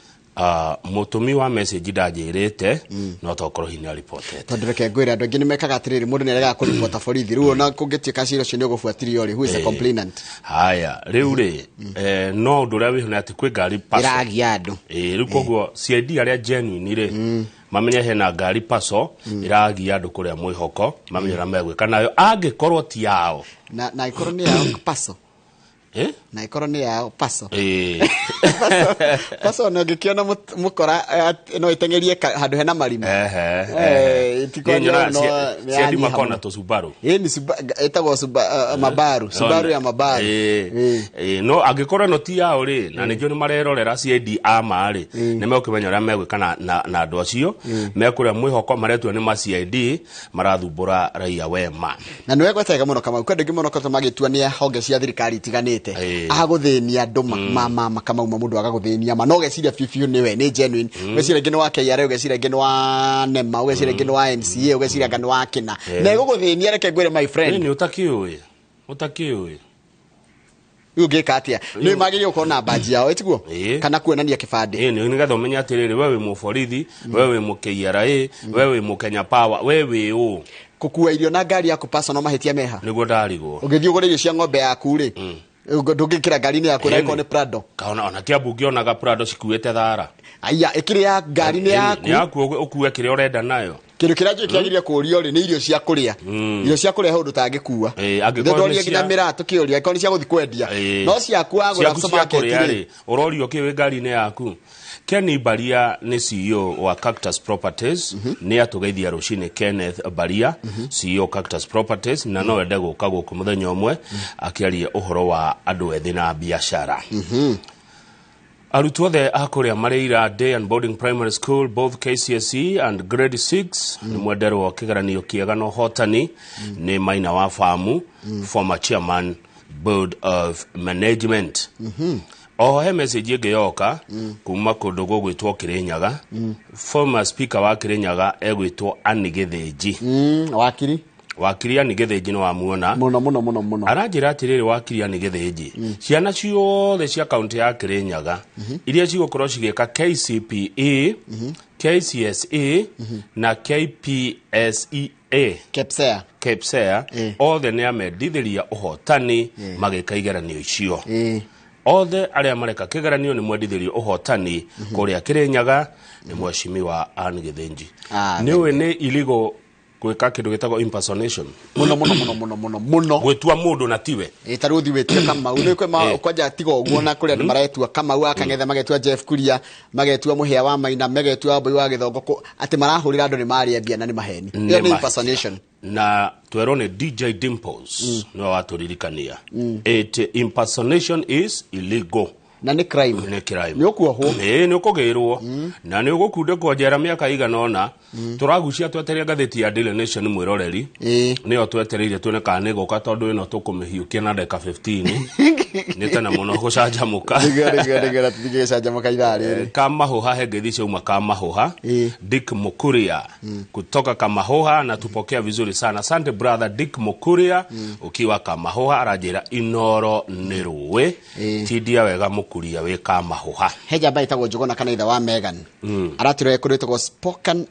mutumi wa message ndajirite no tokoro hinya reported tondu reke ngwira andu ngi ni mekaga atiriri mundu ni arega ku report borithi riu ona kungitika ciro cio ni gubuatirio ri who is a complainant. Haya riu ri no ndu ria wihone ati kwi ngari paso iragia andu riu koguo CID aria genuine ri mamenye hena ngari paso iragia andu kuria Mwihoko mamenyera megwika nayo angikorwo ti yao na ikorwo ni yao paso na ikorwo ni yao paso paso no gikiona mukora no itengerie handu hena marima tikonyora CID makona to Subaru ni etagwo Mabaru Subaru ya Mabaru no angikorwo no ti yao ri na nijyo ni marerorera CID ama ri ni mekumenya ria megwika na andu acio mekuria Mwihoko maretwa ni ma CID marathumbura raia wema na niwe gwetega muno kama kwende ngimono ko magitua ni honge cia thirikari tiganite aguthenia andu mama kama uma mundu agaguthenia ma no geciria fifiu niwe ni genuine geciria ngino wa KRA geciria ngino wa NEMA geciria ngino wa NCA geciria ngino wa kina na iguguthenia reke ngwire my friend ni utakiui ugeka atia ni magirio kona baji yao etiguo kana kuonania kibande ni nigetha umenya atiriri wewe muborithi wewe mu KRA wewe mu Kenya Power wewe u kukua irio na ngari yaku personal mahitia meha niguo ndarigwo ugithio gore irio cia ng'ombe yaku ri ndungikira ngari-ini yaku na iko ni Prado kaona ona kiambu ngionaga Prado cikuite thara aya ikiri ya ngari-ini yaku ukue kire urenda nayo kindu kiraje kiagiria kurio ri ni irio cia kuria irio cia kuria hundu tangikua ndoria nginya mirato kiuria ikoni cia guthi kwendia no ciaku agura supermarket ri urorio kiwe ngari-ini yaku Kenny Baria ni CEO wa Cactus Properties ni atugeithia rucini Kenneth Baria CEO Cactus Properties na no ende guka guku muthenya umwe akiaria uhoro wa andu ethi na biashara arutwo the akuria mareira day and boarding primary school both KCSE and grade 6 ni mwenderwo kigeranio kiega no hotani ni Maina wa Famu former chairman board of management oho he message ĩngĩ yoka kuma kũndũ gũgwĩtwo Kĩrĩnyaga. Former speaker wa Kĩrĩnyaga egwĩtwo Anne Gĩthĩnji. Wakiri Anne Gĩthĩnji no wamuona muno aranjĩra atĩrĩrĩ wakiri Anne Gĩthĩnji ciana ciothe cia kaunti ya Kĩrĩnyaga iria cigũkorwo cigĩka KCPE KCSE na KPSEA KPSEA othe nĩ amendithĩria ũhotani magĩka igeranio icio. Othe arĩa mareka kĩgeranio nĩ mwendithĩrio ũhotani kũrĩa Kĩrĩnyaga nĩ mheshimiwa Anne Gĩthĩnji. Nĩwe nĩ illegal gwĩka kĩndũ gĩtagwo impersonation muno gwĩtua mũndũ na tiwe tarũ thi wĩtia Kamau nĩ kwema kwanja tiga ũguo na kũrĩa maretua Kamau akang'ethe magetua Jeff Kuria magetua Mũhĩa wa Maina magetua Mbui wa Gĩthongo atĩ marahũrĩra andũ nĩ marĩambia na nĩ maheni nĩ impersonation na twerwo nĩ DJ Dimples no watũririkania impersonation is illegal na nĩ crime nĩ ũkuohwo nĩ ũkũgĩrwo na nĩ ũgũkundĩkwo njera mĩaka igana ũna. Tũragucia twetereire ngathĩti ya Daily Nation mwĩroreri nĩyo twetereire tuone kana nĩ gũka tondũ ĩno tũkũmĩhiũkia na ndeka 15 nĩ tena mũno gũcanjamũka tũtigĩcanjamũka ithaa rĩrĩ Kamahũha he ngeithi ciauma Kamahũha Dick Mukuria kutoka Kamahũha na tupokea vizuri sana. Asante brother Dick Mukuria ukiwa Kamahũha aranjĩra Inoro nĩ rũĩ tindia wega Mukuria wĩ Kamahũha. Heja bai tagwo Njuguna kana ithe wa Megan aratire kũrĩtwo Spoken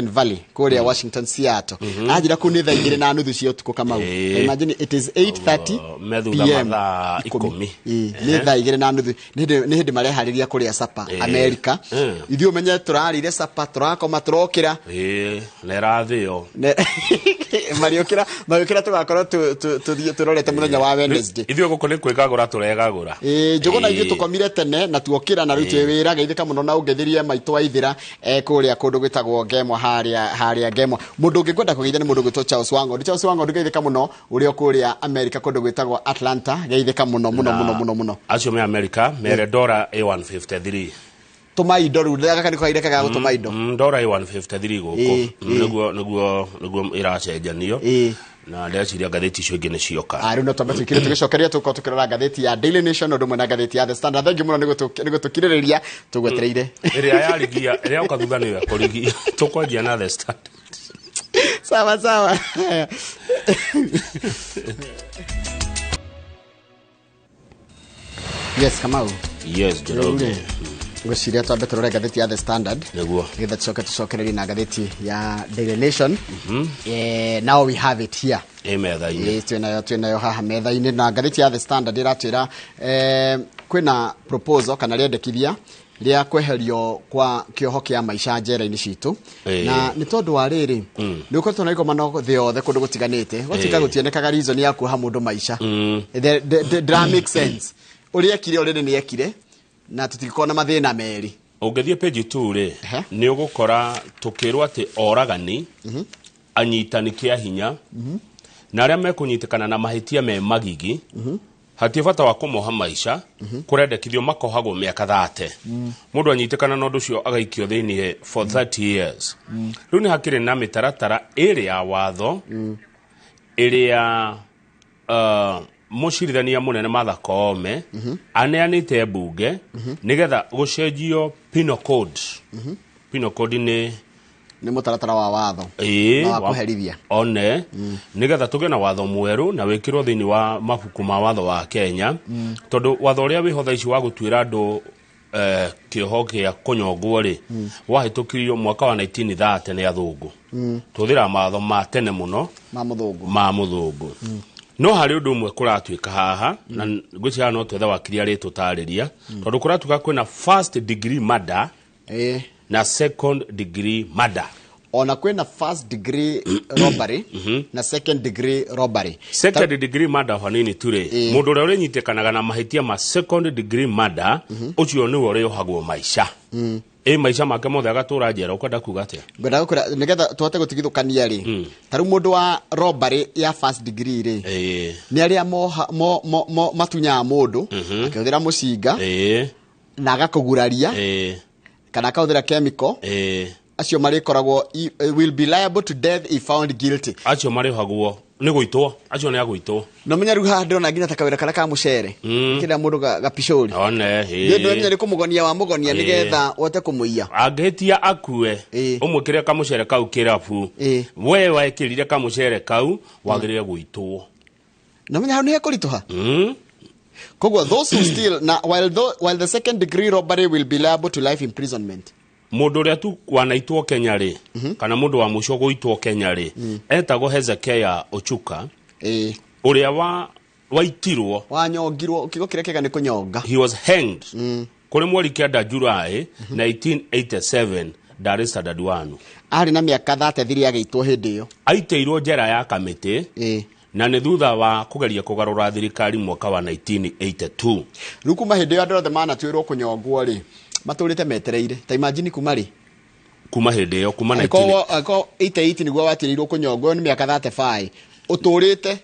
Valley kũrĩa Washington Seattle ajira kũ nĩ thaa 2:30 cia ũtukũ Kamau. Imagine it is 8:30 PM nĩ thaa 2:30 nĩ hĩndĩ mareharĩria kũrĩa sapa America ithuĩ umenye tũrarire sapa tũrakoma tũrokĩra na irathĩo mariokĩra tũgakorwo tũrorete mũthenya wa Wednesday ithuĩ gũkũ nĩ kwĩgagũra tũregagũra Njuguna ithuĩ tũkomire tene na tuokĩra na rĩu wĩra geithĩka mũno na ũngetherie maitũ wa ithira kũrĩa kũndũ gwĩtagwo Gemwa harĩa Gemwa. Mũndũ ũngĩkwenda kũgeithia nĩ mũndũ gwĩtwo Charles Wango geithĩka mũno ũrĩa kũrĩa America kũndũ gwĩtagwo Atlanta geithĩka mũno acio me America mere dollar A153 tũmaindo rĩu ndagaka nĩ kwaire kaga gũtũma indo dollar A153 gũkũ nĩguo iracenjanio na ndeciria ngathĩti icio ingĩ nĩ cioka rĩu no twambe twĩkire tũgĩcokeria tũkorwo tũkĩrora ngathĩti ya Daily Nation ũndũ ũmwe na ngathĩti ya The Standard. Thengi mũno nĩ gũtũkirĩrĩria tũgwetereire ĩrĩa yarigia ĩrĩa ũka thutha nĩyo kũrigia tũkwanjia na The Standard sawa yes Kamau Njoroge ngwĩciria twambe tũrore ngathĩti ya The Standard nĩguo nĩgetha tũcokererie na ngathĩti ya Daily Nation. Now we have it here metha-inĩ twĩnayo haha metha-inĩ na ngathĩti ya The Standard ĩratwĩra kwĩna proposal kana rĩendekithia rĩa kweherio kwa kĩoho kĩa maica njera-inĩ citũ na nĩ tondũ wa rĩrĩ nĩ ũkoretwo na igomano thĩ yothe kũndũ gũtiganĩte gũtionekaga reason ya kuoha mũndũ maica that make sense ũrĩa ekire ũrĩrĩ nĩ ekire na tũtigĩkorwo na mathĩna merĩ. Ũngĩthiĩ page 2 rĩ nĩ ũgũkora tũkĩrwo atĩ oragani anyitani kĩa hinya na arĩa mekũnyitĩkana na mahĩtia me magigi hatirĩ bata wa kũmoha maica kũrendekithio makohagwo mĩaka 30 mũndũ anyitĩkana na ũndũ ũcio agaikio thĩinĩ for 30 years. Rĩu nĩ hakĩrĩ na mĩtaratara ĩrĩ ya watho ĩrĩa mũcirithania mũnene Martha Koome aneanĩte mbunge nĩgetha gũcenjio penal code. Penal code nĩ mũtaratara wa watho wa kũherithia one nĩgetha tũgĩe na watho mwerũ na wĩkĩrwo thĩinĩ wa mabuku ma watho wa Kenya tondũ watho ũrĩa wĩho thaa ici wa gũtuĩra andũ kĩoho gĩa kũnyongwo rĩ wahĩtũkirio mwaka wa 1930 nĩ athũngũ tũhũthĩra matho ma tene mũno ma mũthũngũ. No harĩ ũndũ ũmwe kũratuĩka haha na ngwĩciria no twethe wakiri arĩ tũtarĩria tondũ kũratuĩka kwĩna first degree murder na second degree murder. Ona kwĩna first degree robbery na second degree robbery. Second degree murder hanini ture mũndũ ũrĩa ũrĩnyitĩkanaga na mahĩtia ma second degree murder ũcio nĩwe ũrĩohagwo maica maica make mothe agatũra njera. Ũkwenda kuga atĩa? Ngwenda gũkũra nĩgetha tũhote gũtigithũkania rĩ tarũ mũndũ wa robbery ya first degree rĩ nĩ arĩa matunyaga mũndũ akĩhũthĩra mũcinga na agakũguraria kana akahũthĩra chemical acio marĩkoragwo will be liable to death if found guilty. Acio marĩohagwo nĩ gũitwo acio nĩ agũitwo no menya rĩu haha ndĩrona nginya ta kawĩra karĩa ka mũcere kĩrĩa mũndũ gapicũri one ndĩrona nĩ kũmũgonia wa mũgonia nĩgetha wote kũmũiya angĩhĩtia akue ũmwĩkĩre kamũcere kau kĩrabu we wekĩrire kamũcere kau wagĩrĩire gũitwo no menya hau nĩ hekũritũha koguo those who still na while the second degree robbery will be liable to life imprisonment mũndũ ũrĩa tu wanaitwo Kenya rĩ kana mũndũ wa mũico gũitwo Kenya rĩ etagwo Hezekiah Ochuka ũrĩa waitirwo wanyongirwo kigo kĩrĩa kĩega nĩ kũnyonga he was hanged kũrĩ mweri kenda July 1987 Dar es Salaam arĩ na mĩaka 33 agĩitwo hĩndĩ ĩyo aitĩirwo njera ya Kamĩtĩ na nĩ thutha wa kũgeria kũgarũra thirikari mwaka wa 1982 rĩu kuma hĩndĩ ĩyo andũ othe manatuĩrwo kũnyongwo rĩ matũrĩte metereire ta imagine kuma rĩ kuma hĩndĩ ĩyo kuma 88 nĩguo watirĩirwo kũnyongwo nĩ mĩaka 35 ũtũrĩte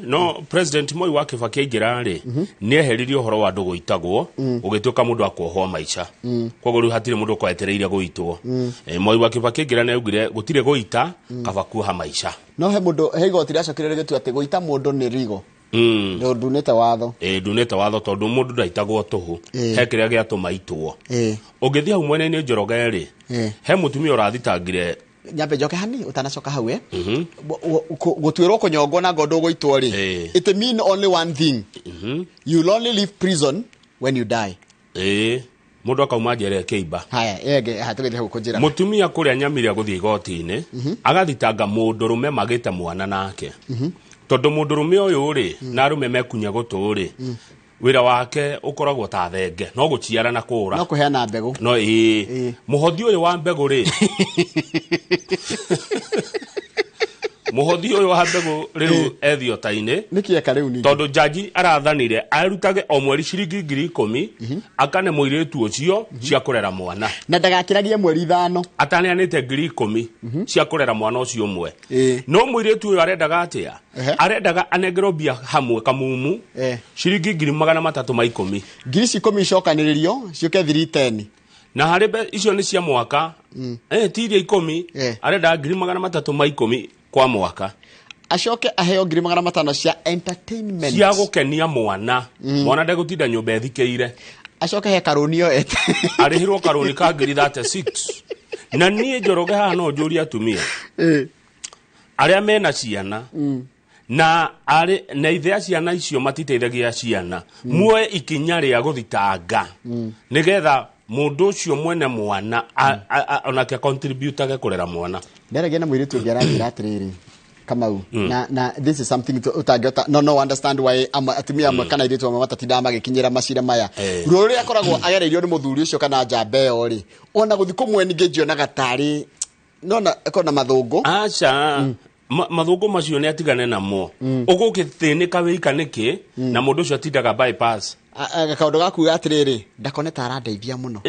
no president Moi wa Kibaki aingĩra rĩ nĩ eheririe ũhoro wa andũ gũitagwo ũgĩtuĩka mũndũ akuohwo maica koguo rĩu hatirĩ mũndũ ũkwetereire gũitwo Moi wa Kibaki aingĩra nĩ augire gũtirĩ gũita kaba kuoha maica no he mũndũ he igoti rĩacokire rĩgĩtua atĩ gũita mũndũ nĩ rigo ndunĩte watho ndunĩte watho tondũ mũndũ ndaitagwo tũhũ he kĩrĩa gĩatũma itwo ũngĩthiĩ hau mwena-inĩ Njoroge rĩ he mũtumia ũrathitangire nyambe njoke hani utanacoka hau gũtuĩrwo kũnyongwo na ngondo gũitwo rĩ it mean only one thing you'll only leave prison when you die mũndũ akauma njera kĩimba haya ege hatũgĩthe hau kũnjĩra mũtumia kũrĩa Nyamira gũthiĩ igoti-inĩ agathitanga mũndũrũme magĩte mwana nake tondũ mũndũrũme ũyũ rĩ na arũme mekunya gũtũ rĩ wĩra wake ũkoragwo ta thenge no gũciara na kũra no kũheana mbegũ no mũhothi ũyũ wa mbegũ rĩ mũhothi ũyũ wa mbegũ rĩu ethio ta-inĩ nĩkĩeka rĩu ningĩ tondũ jaji arathanire arutage o mweri ciringi 10,000 akane mũirĩtu ũcio cia kũrera mwana na ndagakĩragie mweri 5 ataneanĩte 10,000 cia kũrera mwana ũcio ũmwe no mũirĩtu ũyũ arendaga atĩa arendaga anengerwo mbia hamwe kamumu ciringi 310,000 10,000 icokanĩrĩrio ciũke 310 na harĩ icio nĩ cia mwaka tiria 10 arenda 310,000 kwa mwaka acoke aheo 500 cia entertainment cia gũkenia mwana mwana ndegũtinda nyũmba ethikĩire acoke he karũnio ete arĩhirwo karũni ka 36 na niĩ Njoroge haha no njũrie atumia arĩa mena ciana na ithe a ciana icio matiteithagia ciana muoe ikinya rĩa gũthitanga nĩgetha mũndũ ũcio mwene mwana onake contributage kũrera mwana nderagia na mũirĩtu ũngĩ aranjĩra atĩrĩrĩ Kamau na this is something utangĩota no understand why atumia amwe kana airĩtu amwe matatindaga magĩkinyĩra macira maya rũrĩa akoragwo agereirio nĩ mũthuri ũcio kana njamba ĩyo rĩ ona gũthi kũmwe ningĩ njionaga tarĩ nona ekona mathũngũ aca mathũngũ macio nĩ atigane namo ũgũgĩthĩnĩka wĩika nĩkĩ na mũndũ ũcio atindaga bypass kaũndũ gakuga atĩrĩrĩ ndakone ta arandeithia mũno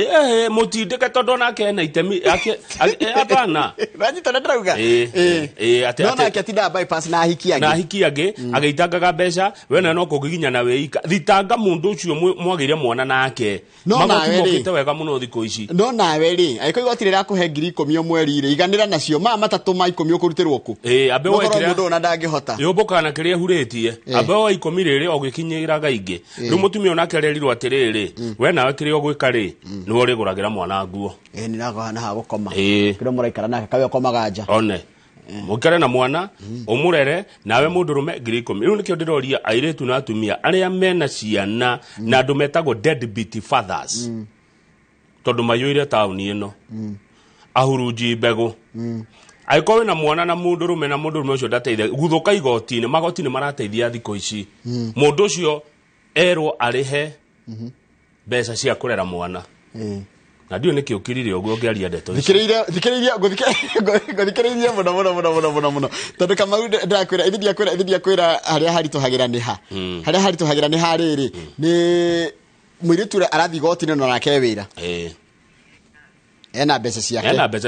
mũtindĩke tondũ nake ena itemi apana ranyita na ndauga no nake atindaga bypass na ahiki angĩ agĩitangaga mbeca wena no kũgiginya na wĩika thitanga mũndũ ũcio mwagĩire mwana nake magũkĩte wega mũno thikũ ici no nawe rĩ agĩkoo igoti rĩrakũhe 10,000 mweri rĩ iganĩra nacio matatũ ma 10 ũkũrutĩrwo kũ mũndũ ona ndangĩhota yũmbũkaga na kĩrĩa hurĩtie ambe wa 10 rĩrĩ ũgĩkinyĩra gaingĩ rĩu mũtumia onake arerirwo atĩrĩrĩ we nawe kĩrĩa ũgwĩka rĩ nĩwe ũrĩgũragĩra mwana nguo nĩ nagana ha gũkoma kĩrĩa mũraikara nake kawe ũkomaga nja one mũikare na mwana ũmũrere nawe mũndũrũme 10,000 rĩu nĩkĩo ndĩroria airĩtu na atumia arĩa mena ciana na andũ metagwo deadbeat fathers tondũ maiyũire taũni ĩno ahurunji mbegũ aiko wĩna mwana na mũndũrũme ũcio ndateithia guthũka igoti-inĩ magoti nĩ marateithia thikũ ici mũndũ ũcio erwo arĩhe mbeca cia kũrera mwana na ndio nĩkĩ ũkirire ũguo ngĩaria ndeto ici ngũthikĩrĩirie mũno tondũ Kamau ndakwĩra ithiĩ kwĩra harĩa haritũhagĩra nĩ ha harĩa haritũhagĩra nĩ ha rĩrĩ nĩ mũirĩtu ũrĩa arathiĩ igoti-inĩ na nake wĩra ena mbeca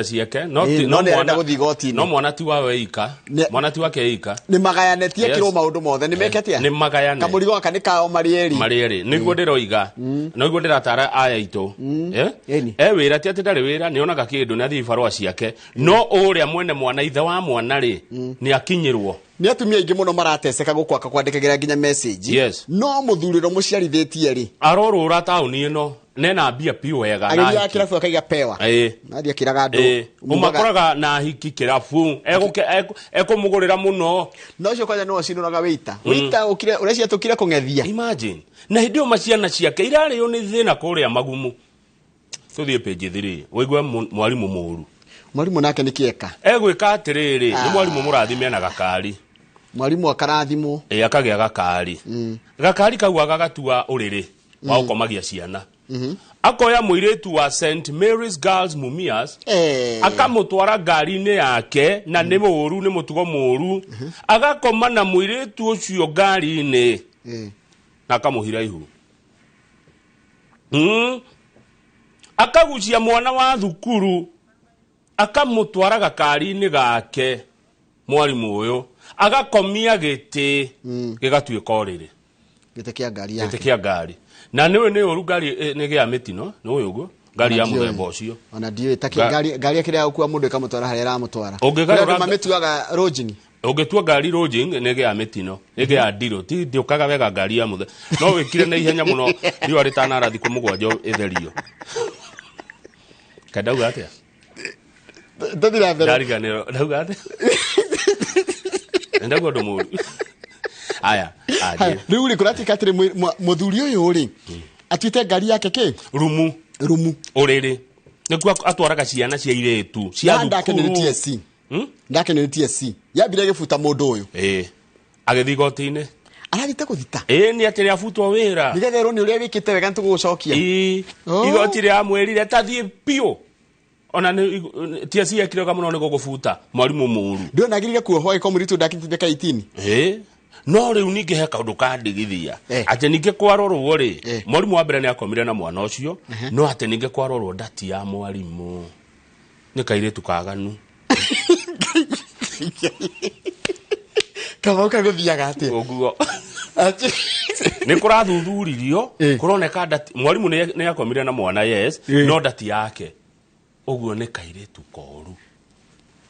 ciake no nĩarenda gũthiĩ igoti-inĩ no mwana ti wawe ika mwana ti wake ika nĩ magayanetie kĩrwo maũndũ mothe nĩ mekete nĩ magayane kamũrigo gaka nĩ kao marĩ erĩ nĩguo ndĩroiga nĩguo ndĩratara aya itũ wĩra ti atĩ ndarĩ wĩra nĩ onaga kĩndũ nĩ athiĩ ibarũa ciake no ũrĩa mwene mwana ithe wa mwana rĩ nĩ akinyĩrwo ni atumia ingi muno marateseka gukwaka kwandikagira nginya message no muthuriro muciarithitie ri arorura tauni ino nena mbia pi wega na agithia kirabu akaiga pewa nathia kiraga andu umakoraga na hiki kirabu ekumugurira muno no cio kwanja no cinuraga wita ukire urecia tukire kungethia imagine na hindio maciana ciake irario ni thina kuria magumu tuthie page 3 wigwe mwarimu muru mwarimu nake nikieka egwika atiriri ni mwarimu murathime na gakari mwarimu akarathimo akagia gakari gakari kauaga gatua uriri wa ukomagia ciana akoya muiretu wa St Mary's Girls Mumias akamutwara ngari-ini yake na ni muru ni mutugo muru agakoma na muiretu ucio ngari-ini na akamuhira ihu akagucia mwana wa thukuru akamutwara gakari-ini gake mwarimu uyu agakomia giti gigatuika uriri gite kia ngari yake gite kia ngari na niwe ni uru ngari ni gia mitino ni uyu uguo ngari ya muthemba ucio ona ndiwe takia ngari yake ya gukua mundu ikamutwara haria ramutwara ungigarura mamituaga rojini ungitua ngari rojing ni gia mitino ni gia ndiro ti ndiukaga wega ngari ya muthe no wikire na ihenya muno riwa ritana arathi ku mugwanjo itherio kadauga atia ndadira vera ngari ganiro ndauga atia ndago ndo muri aya riu ri kuratika atiri muthuri uyu ri atwite ngari yake ki rumu uriri nikuwa atwaraga ciana cia iretu cia thukuru ndake ni TSC ndake ni TSC yambire gifuta mundu uyu agithi goti-ini aragite kuthita ni atiri afutwo wira nigetherwo ni uria wikite wega ntugucokia igoti ria mwirire tathie pio ona TSC yakiroga muno ni gugufuta mwarimu muru ndio nagirire kuohoa ikomuritu ndakititheka 18 no riu ninge he kaundu kandigithia ati ninge kwarorwo ri mwarimu wa mbere ni akomire na mwana ucio no ati ninge kwarorwo ndati ya mwarimu ni kairetu kaganu kama ukaguthiaga ati uguo ni kurathuthuririo kuroneka ndati mwarimu ni akomire na mwana no ndati yake uguo ni kairetu koru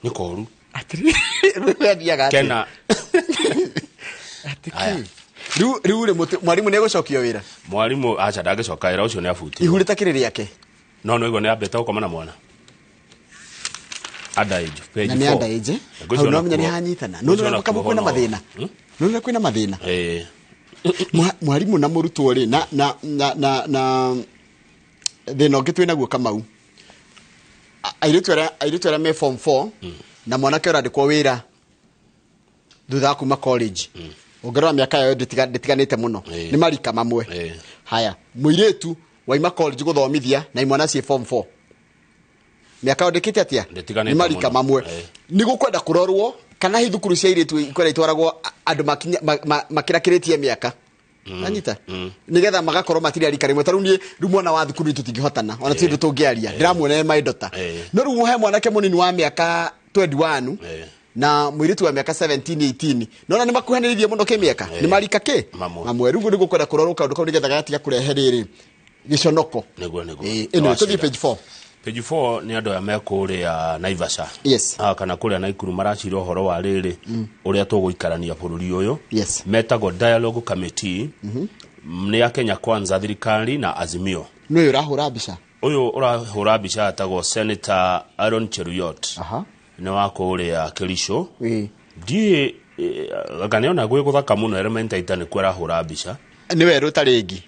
ni koru atiri rwediaga ati kena riu ri mwarimu ni gucokio wira mwarimu acha ndagicoka wira ucio ni afuti ihurita kiriri yake no igwa ni ambeta ukoma na mwana adaije page 4 na ni adaije au no menya ni hanyitana no no kama kwina mathina no no kwina mathina mwarimu na murutwo ri na thina ungi twina guo Kamau airitwera me form 4 na mwanake urandikwo wira thutha kuma college ongerwa miaka yo nditiganite muno ni marika mamwe haya muiretu waima college guthomithia na imwana cie form 4 miaka ndikite atia ni marika mamwe ni gukwenda kurorwo kana hi thukuru cia iretu ikwenda itwaragwo andu makirakiritie miaka anyita nigetha magakorwo matiri arika rimwe taru ni rumwana wa thukuru tutingihotana ona tindu tungiaria ndiramuone maidota no rumu he mwanake munini wa miaka 21 na mwiritu wa miaka 17 18 nona ni makuhaniririe muno ke miaka ni marika ke mamwe rungu ni gukwenda kurorwo kaundu kau nigetha gatiga kurehe riri giconoko eno tuthie page 4 page 4 ni andu ya mekuria Naivasha kana kuria Naikuru maracira uhoro wa riri uria tuguikarania bururi uyu metagwo dialogue committee ni ya Kenya Kwanza thirikari na Azimio no urahura mbica uyu urahura mbica atagwo Senator Aaron Cheruiyot ni wa kuria Kirisho die gakaniona gwe guthaka muno Elementaita ni kwera hura mbica ni weru taringi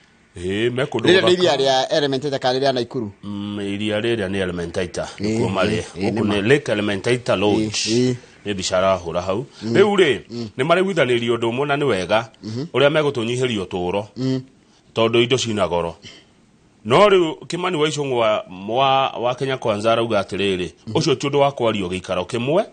mekundo rĩrĩa nĩ iria rĩa Elementaita kana rĩa Naikuru iria rĩrĩa nĩ Elementaita nĩkuo marĩ gũkũ nĩ Lake Elementaita Lodge nĩ bicara hũra hau rĩu rĩ nĩ marĩgwithanĩrio ũndũ ũmwe na nĩ wega ũrĩa megũtũnyihĩria ũtũũro tondũ indo cina goro no rĩu Kimani wa Icũng'wa wa Kenya Kwanza arauga atĩrĩrĩ ũcio ti ũndũ wa kwario gĩikaro kĩmwe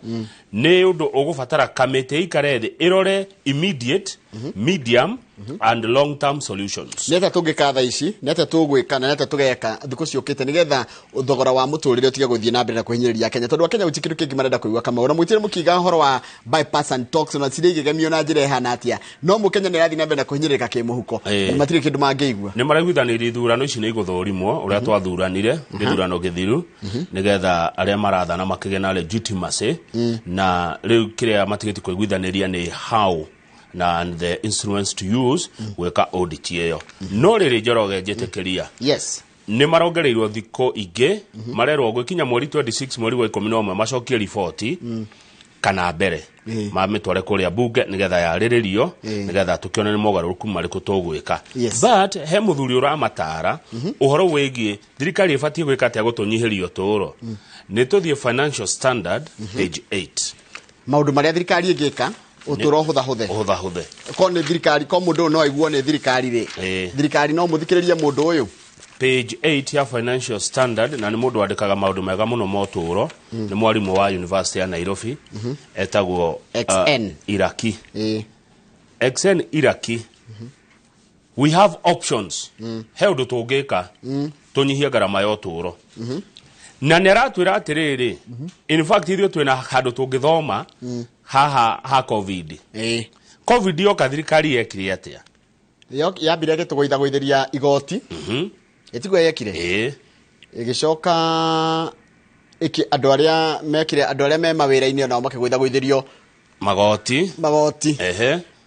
nĩ ũndũ ũgũbatara kamĩtĩ ĩikare thĩ ĩrore immediate medium and long term solutions. Neta tungika tha ici, neta tugwika na neta tugeka thiku ciukite nigetha thogora wa muturire utiga guthie na mbere na kuhinyiriria Kenya tondu Kenya utikiru kingi marenda kuigwa kama ora mwitire mukiga horo wa bypass and talks na cire igegemio na njira ehana atia no mu Kenya ni rathi na mbere na kuhinyirika kimuhuko matire kindu mangĩigua ni maraiguithanirie thurano ici ni iguthurimwo uria twathuranire githurano githiru nigetha aria marathana makigena legitimacy na riu kiria matigiti kuiguithaniria ni how and the instruments to use weka audit yeyo no riri Njoroge njetekeria yes ni marongereirwo thiko inge marerwo gwikinya mweri 26 mweri wa 11 macokie riboti kana mbere mamitware kuria bunge nigetha yariririo nigetha tukione ni mogaruku mariku tugwika but he muthuri uramatara uhoro wigie thirikari ibatie gwika atia gutunyihirio turo ni tuthie financial standard page 8 maundu maria thirikari igika uturo hutha ko ni thirikari ko mundu no aiguo ni thirikari ri thirikari no muthikiririe mundu uyu page 8 ya financial standard na ni mundu wandikaga maundu mega muno moturo ni mwarimu wa University ya Nairobi etagwo XN Iraki XN Iraki we have options he undu tungika tunyihie garama yo turo na neratwira atiriri in fact ithio twina handu tungithoma ha covid covid yoka thirikari yekire atia yambire gitugoithagoitheria igoti etigwe yekire igicoka iki andu aria me mawira-ini nao makigwithagoitherio magoti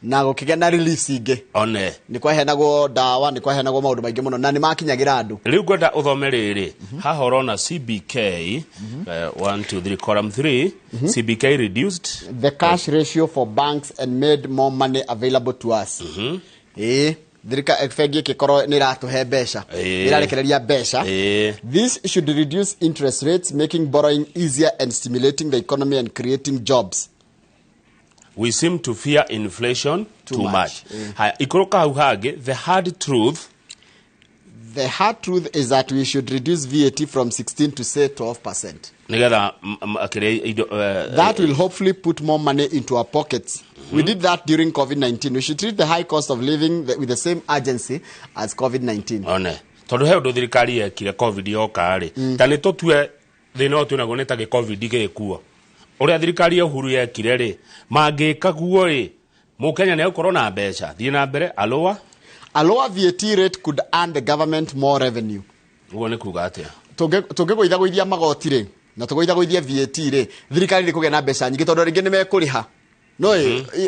na gukigea na release inge one ni kwahenagwo dawa ni kwahenagwo maundu maingi muno na ni makinyagira andu riu ngwenda uthome riri haha urona CBK 1 2 3 column 3 CBK reduced the cash ratio for banks and made more money available to us thirika ekfegi kikoro ni ratuhe besha irarekereria besha this should reduce interest rates making borrowing easier and stimulating the economy and creating jobs. We seem to fear inflation too much. Ikuruka hau hage the hard truth is that we should reduce VAT from 16 to say 12%. That will hopefully put more money into our pockets. We did that during COVID-19. We should treat the high cost of living with the same urgency as COVID-19. One. Tondu he undu thirikari yekire COVID yoka ri. Ta ni tutue thina tu na goneta ge COVID gikuo. Uria thirikari ya Uhuru yekire ri mangika guo ri. Mukenya ne ukorwo na mbeca. Thie na mbere a lower VAT rate could earn the government more revenue. Ugo ni kuga atia. Tungiguithaguithia magoti ri na tugiguithaguithia VAT ri thirikari ri kugia na mbeca nyingi tondu ringi ni mekuriha. No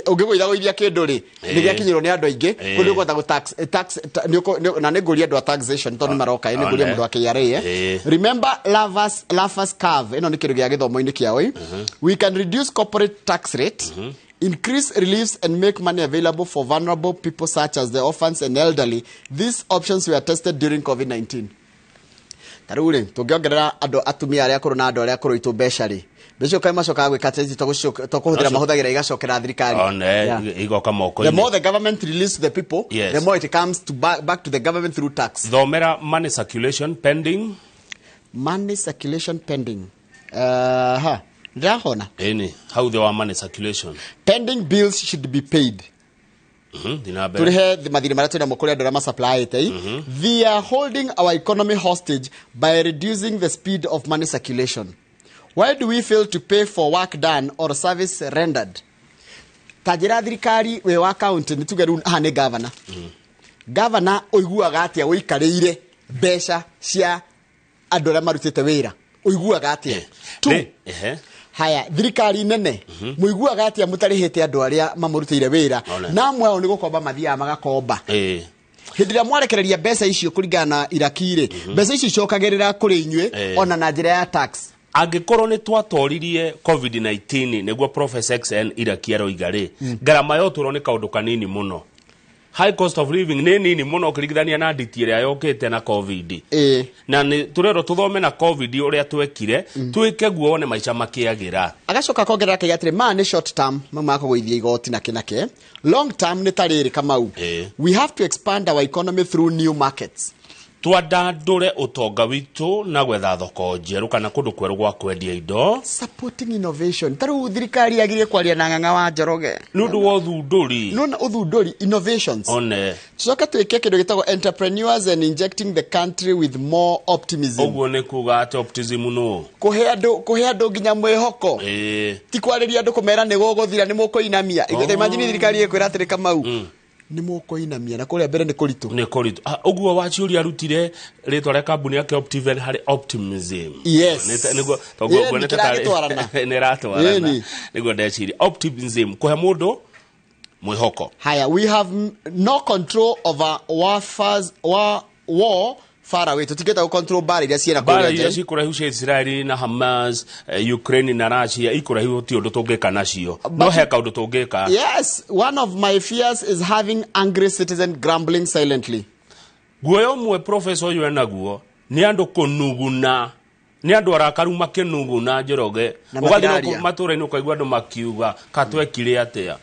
ungiguithaguithia kindu ri ni giakinyirwo ni andu aingi kundu gota go tax na ni nguria andu taxation tondu maroka ni nguria mundu wa KRA remember Lavas curve ino ni kindu gia githomo-ini kiao we can reduce corporate tax rate increase reliefs and make money available for vulnerable people such as the orphans and elderly. These options were tested during COVID-19. Taruri, tungiongerera andu atumia aria akuru na andu aria akuru itu mbeca ri. Mbeca kai macoka gwika tezi tukuhuthira mahuthagira igacokera thirikari. Igoka moko. The more the government release the people, the more it comes to back to the government through tax. Thomera money circulation pending. Money circulation pending. Ndahona. How the money circulation. Pending bills should be paid. Turihe madhiri maratu na mokole adorama supply ite. They are holding our economy hostage by reducing the speed of money circulation. Why do we fail to pay for work done or service rendered? Tajira thirikari we wa county nitugeru hane governor. Governor oiguaga atia uikarire besha cia andora marutite wira. Oiguaga atia. Haya thirikari nene muiguaga atia mutarihite andu aria mamurutire wira na amwe ao ni gukomba mathia magakomba hindira mwarekereria mbeca icio kuringana irakire mbeca icio icokagirira kuri inywe ona na njira ya tax angikorwo ni twatoririe COVID-19 niguo Professor XN Iraki aroigari garama yo turo ni kaundu kanini muno high cost of living ni nini muno kirigithania na nditi iria yokite na covid na ni turero tuthome na covid uria twekire twike guo one maica makiagira agacoka kongerera kigatire ma ni short term mama kugoithia igoti na kinake long term ni tariri kamau we have to expand our economy through new markets twandandure utonga witu na gwetha thoko njeru kana kundu kweru gwa kwendia indo. Supporting innovation. Taru thirikari yagirie kwaria na ng'ang'a wa Njoroge. Nundu wa uthunduri. Nuna uthunduri innovations. One. Tucoka twike kindu gitagwo entrepreneurs and injecting the country with more optimism. Oguo ni kuga ati optimism no. Kuhe andu nginya mwihoko. Ti kwariria andu kumera ni guguthira ni mukuinamia. Imagine thirikari ikwira atiri Kamau. Ni mukuinamia na kuria mbere ni kuritu. Ni kuritu. Oguo waciuri arutire ritwa ria kambuni yake Optiven hari optimism. Yes. Niguo toguo ne tatari. Ni ratwarana. Niguo ndeciri optimism kuhe mundu mwihoko. Haya, we have no control over war far away. Tutigeta control bar iria ciena kuria. Bar iria cikurahiu cia Israeli na Hamas, Ukraine na Russia ikurahiu ti undu tungika nacio. No heka undu tungika. Yes, one of my fears is having angry citizen grumbling silently. Guoyo mwe professor yu enaguo ni andu kunuguna. Ni andu arakaru makinuguna Njoroge. Ugathira matura-ini ukaigua andu makiuga katwekire atia.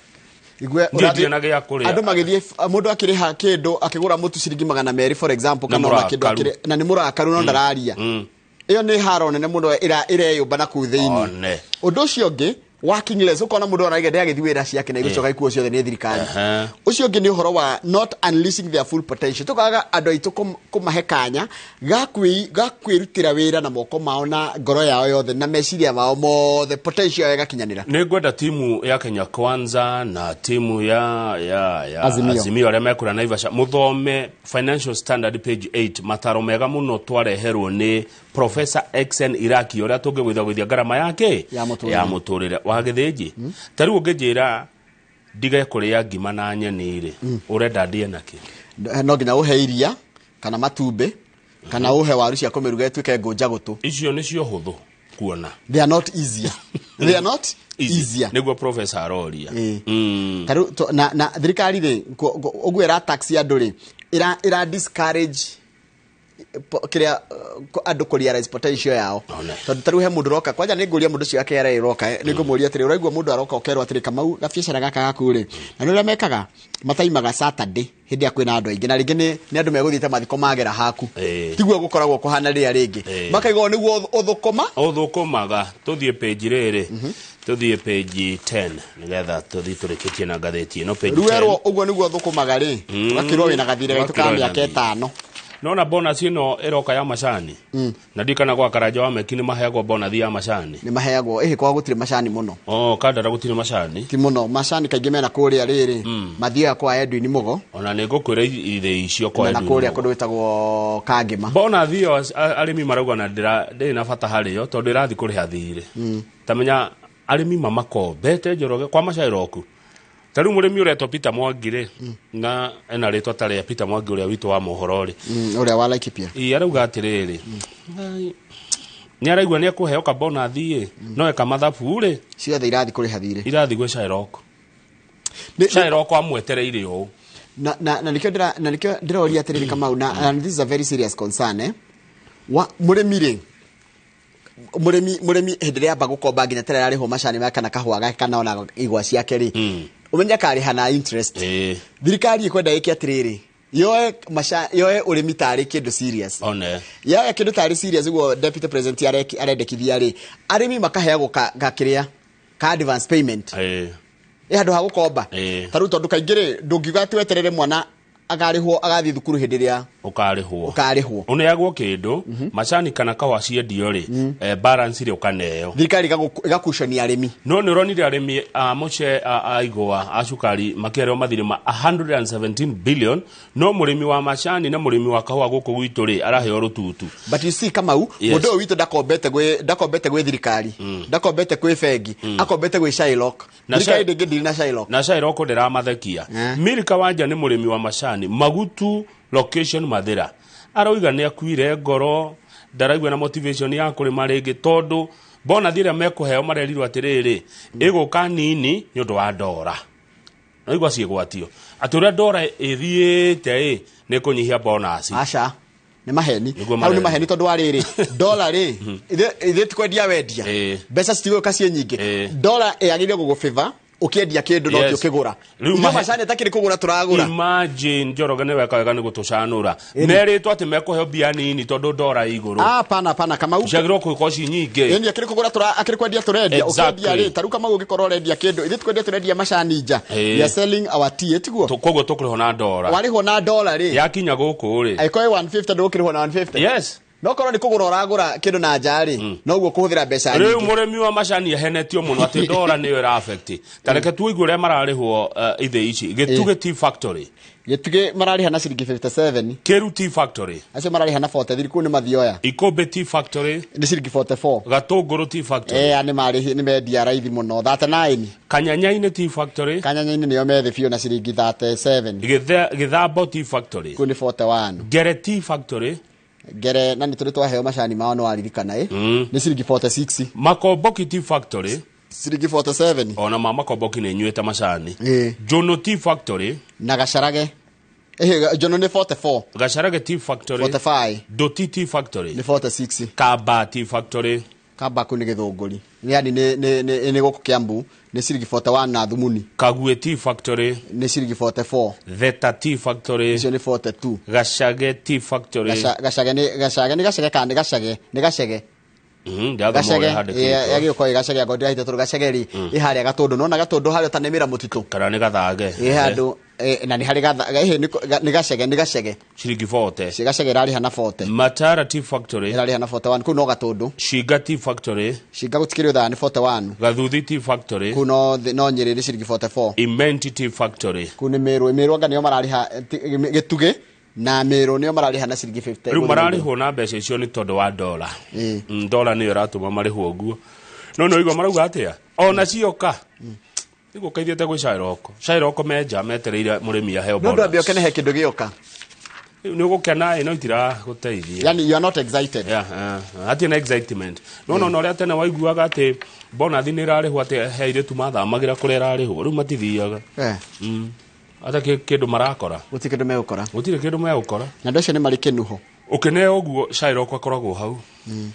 Andu magithie mundu akiriha kindu akigura mutu ciringi 200 for example kana makindu na ni murakaru no ndararia iyo ni haro nene muno ireyumba na ku thiini undu ucio ngi working less ukona mundu aragenda agithiwira ciake na igucoka ikuo ciothe ni thirikari ucio ngi ni uhoro wa not unleashing their full potential tukaga andu aitu kumahekanya gakwirutira wira na moko mao na ngoro yao yothe na meciria mao mothe potential yao igakinyanira. Ni gwenda timu ya Kenya Kwanza na timu ya Azimio aria mekura Naivasha muthome Financial Standard page 8 mataro mega muno twareherwo ni Professor XN Iraki uria tungigwithagwithia garama yake ya muturire wagithiji tariu ngejira ndiga kuria ngima na nyeni ri urenda ndie naki no nginya uhe iria kana matumbe kana uhe waru cia kumiruga etwike ngunja gutu icio nicio huthu kuona. They are not easier. They are not easier. Niguo professor aroria tariu na thirikari ri ogu era taxi andu ri ira discourage kiria andu kurealize potential yao tondu taru he mundu roka kwanja ni nguria mundu cio yake era iroka ni ngumuria atiri uraigua mundu aroka ukerwa atiri Kamau gabiacara gaka gaku ri na nuria mekaga mataimaga Saturday hindi akwina andu aingi na ringi ni andu meguthiite mathiko magera haku tiguo gukoragwo kuhana ria ringi makaigo niguo uthukumaga tuthie page riri tuthie page 10 nigetha tuthie turikitie na ngatheti ino page 10 ruero uguo niguo uthukumaga ri tugakirwo wina gathire gaitu ka miaka 5 nona bonus ino eroka ya macani na ndikana kwa Karanja wa Meki ni maheagwo bonus ya macani ni maheagwo kwa gutire macani muno kandara gutire macani ti muno macani kaingi mena kuria riri mathia kwa Edwin Mugo ona ni ngukwira ithe icio kwa Edwin na kuria kundu witagwo Kangima bonus hiyo arimi marauga na ndiri na bata hario tondu irathi kuriha thire tamenya arimi mamakombete Njoroge kwa macairoku tariu murimi uretwo Peter Mwangire na ena ritwa tare Peter Mwangi uria witu wa mohorori uria wa Laikipia arauga atiriri ni araigua ni akuheo ka bonus thie no eka mathabu ri ciothe irathi kuriha thire irathi gwe Shairoko amwetereire o na nikio ndiroria atiriri Kamau na this is a very serious concern murimi hindire amba gukomba nginya tere ariho macani maka na kahwa gake kana ona igwa ciake ri umenya kari hana interest thirikari ikwenda iki atiriri yoe urimi tari kindu serious ya kindu tari serious guo deputy president arendekithia ri arimi makaheagwo gakiria ka advance payment handu ha gukomba taru tondu kaingire ndungiuga ati weterere mwana agathi thukuru hindiria ukarihwo uneagwo kindu macani kana kawa ciendio ri balance ri ukaneo thirikari igakushania arimi no ni ronire arimi muce aigwa acukari makiareo mathire 117 billion no murimi wa macani na murimi wa kawa guku gwitu ri araheo rututu but you see Kamau mundu uyu witu ndakombete gwe thirikari ndakombete kwi fegi akombete gwe Shylock thirikari ndingidiri na Shylock na Shylock ndiramathekia Milka Wanja ni murimi wa macani Magutu location Mathira aroiga ni akuire ngoro ndaraigwa na motivation ya kurima ringi tondu bona thira mekuheo marerirwo atiriri iguka nini ni undu wa ndora noigwa ciigwatio aturia ndora ithiite ni kunyihia bonus acha ni maheni au ni maheni tondu wa riri dola ri ithe tikwendia wendia mbeca citigoka cie nyingi dola yagire gugu favor ukiendia kindu no ti ukigura ino macani takiri kugura turagura imagine Njoroge ne weka wega ni gutucanura meritwo ati mekuhe bia nini tondu ndora iguru pana kama uko shagiro ku koshi nyingi yani akiri kugura akiri kwendia turendia ukendia ri taruka mau ugikorwo rendia kindu ithi twendia turendia macani nja we are selling our tea etiguo koguo tukuriho na ndora wariho na ndora ri yakinya guku ri aikoe 150 ndukiriho na 150 yes no korwo ni kugura uragura kindu na njari no guo kuhuthira mbeca nyingi riu murimi wa macani ehenetio muno ati ndora ni ira affect tareke tuigu ria mararihwo ithe ici gituge tea factory gituge marariha na ciringi 57 Keru tea factory acio marariha na 43 ku ni mathioya Ikombe tea factory ni ciringi 44 Gatunguru tea factory ani marihi ni mendia raithi muno 39 Kanyanyaine tea factory Kanyanyaine niyo methi biu na ciringi 37 Githabo tea factory ku ni 41 Gere tea factory Gere na ni turi twaheo macani mao no aririkana ni ciringi 46 Makomboki tea factory ciringi 47 ona mama Komboki ni nyuete macani Jono tea factory na Gacarage Jono ni 44 Gacarage tea factory 45 Doti tea factory ni 46 Kaba tea factory Kaba ku ni Githunguri yani ni goku Kiambu ni ciringi 41 na Thumuni Kague tea factory ni ciringi 44 Theta tea factory icio ni 42 Gacage tea factory Gacage kandi Gacage yagiko igacage ngodi ahite turu gacageri iharia gatundu nona gatundu hario tanemira mutitu kana ni gathage handu na ni hari gathaga ni gacage ciringi 40 gacage rari hana 40 Matara tea factory rari hana 41 kuno gatundu Shiga tea factory Shiga gutikiri utha ni 41 Gathuthi tea factory kuno no nyiri ni ciringi 44 Imenti tea factory kuni meru anga niyo marariha gituge na mero niyo marariha na ciringi 50 riu marariho na mbeca icio ni tondu wa dola dola niyo ratuma mariho uguo no igwa marauga atia ona cioka nigo kaithiete gwi Shairoko meja metereire murimi aheo bonus no ndambe okene he kindu gioka ni gukena no itira guteithia yani you are not excited ati na excitement no ria tene waiguaga ati bonus ni rariho ati heire tu mathamagira kure rariho riu matithiaga ata kindu marakora guti kindu megukora gutire kindu megukora na ndocio ni mari kinuho ukene uguo Shairoko akoragwo hau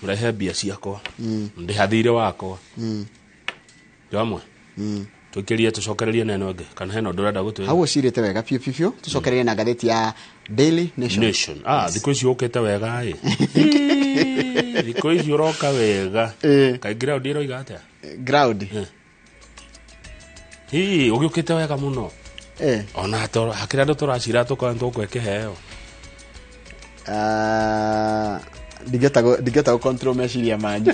rehe mbia ciakwa ndi hathire wakwa jamwe tukirie tucokererie neno nge kana heno ndurenda gutwe hau cirite wega piu tucokererie na ngatheti ya Daily Nation thiko ici ukite wega thiko ici uroka wega kai ground iro igate ground ugiukite wega muno ona to hakira ndo turacira tukanto kweke heo digeta go control meciria manyu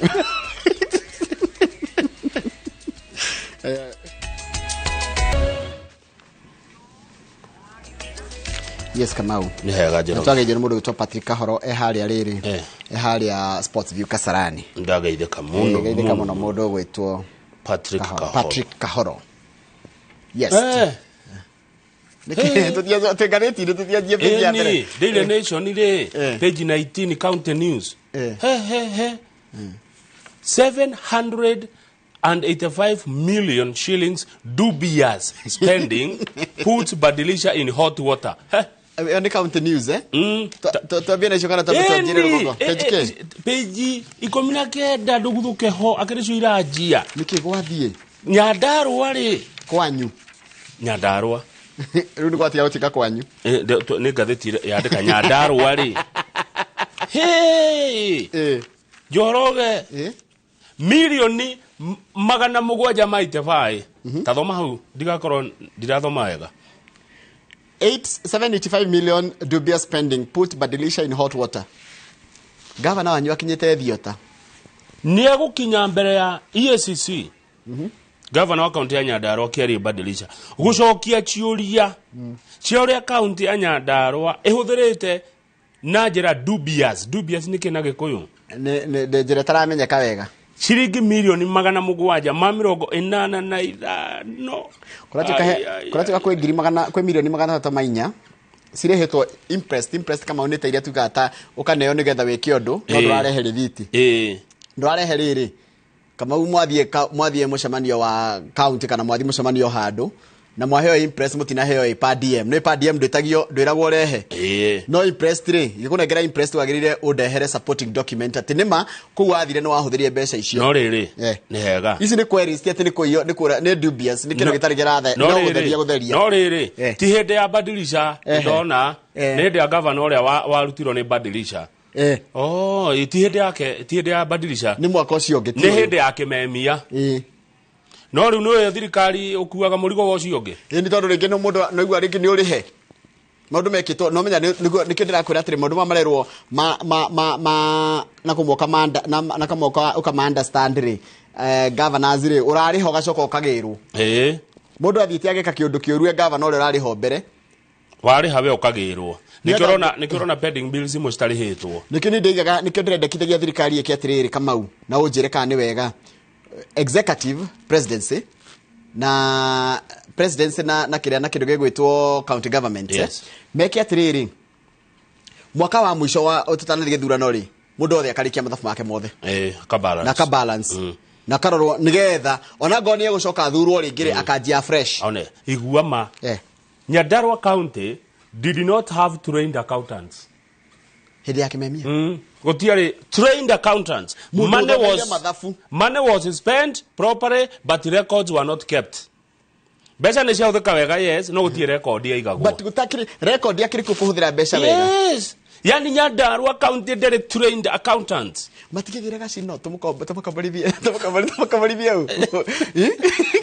yes Kamau ni hega jero twagejera mundu gitwa Patrick Kahoro haria riri haria Sports View Kasarani ndagaitheka muno geitheka muno mundu gwitwo Patrick Kahoro yes Daily Nation ile page 19 County News 785 million shillings dubious spending puts Badilisha in hot water ni County News tabia na shokana tabutajire gogo page 19 nduguthuke ho akiricio irajia niki gwathie Nyandarua ri kwanyu Nyandarua riu ni gwatia utika kwanyu ni ngatheti yandika Nyandarua ri Njoroge milioni 775 tathoma hau ndigakorwo ndirathoma wega 785 million dubious spending put Badilisha in hot water gavana wanyu akinyete thiota ni egukinya mbere ya EACC gavana wa kaunti ya Nyandarua Kiari Badilisha gucokia ciuria ciuria kaunti ya Nyandarua ihuthirite na njira dubious ni kina gikuyu ne njira taramenyeka wega ciringi milioni 785 kuratuka kwe ngiri magana kwe milioni 304 cirehetwo impressed kama unita iria tugata ukaneo nigetha wiki undu no ndurarehe rithiti ndurarehe riri kama mwathie mucemanio wa county kana mwathie mucemanio handu na mwaheo impress mutina heo pa DM no pa DM ndetagio ndwiragwo rehe no impress 3 gikunengera impress wagirire undehere supporting document ati nima ku wathire no wahuthirie mbeca icio no riri ni hega ici ni queries ati ni kuiyo ni kura ni dubious ni kino gitari girathe no gutheria no riri ti hindi ya badilisha ndona ni hindi ya governor uria warutirwo ni badilisha ti hindi ya badilisha ni mwaka ucio ngi ni hindi ya kimemia no riu no thirikari ukuaga murigo wa ucio ngi ni tondu ringi no mundu no igua ringi ni urihe maundu mekitwo no menya ni kindira kwira atiri maundu mamarerwo na kumwoka manda na kamwoka ukama understand ri governors ri urari ho gacoka ukagirwo mundu athiite ageka kiundu kiurue governor urari ho mbere wari hawe ukagirwo nikirona pending bills mustarihitwo nikini ndigaga nikindendekithagia thirikari iki atiriri Kamau na unjire kana ni wega executive presidency na kiria na kindu gigwitwo county government meke atiriri mwaka wa mwisho wa tutanathiga thurano ri mundu othe akarikia mathabu make mothe ka balance na karorwo nigetha ona ngoni egucoka thurwo ringire akanjia fresh one iguama Nyandarua County did not have trained accountants. Hindi yake memia. Gotiari trained accountants. Money was spent properly, but records were not kept. Besa ne cia uthika wega yes, no gutie record ya igagwo. But gutakiri record ya kiri kuhuthira besa wega. Yes. Yani Nyandarua County did trained accountants. Matikigira gacino tumukomborithia u.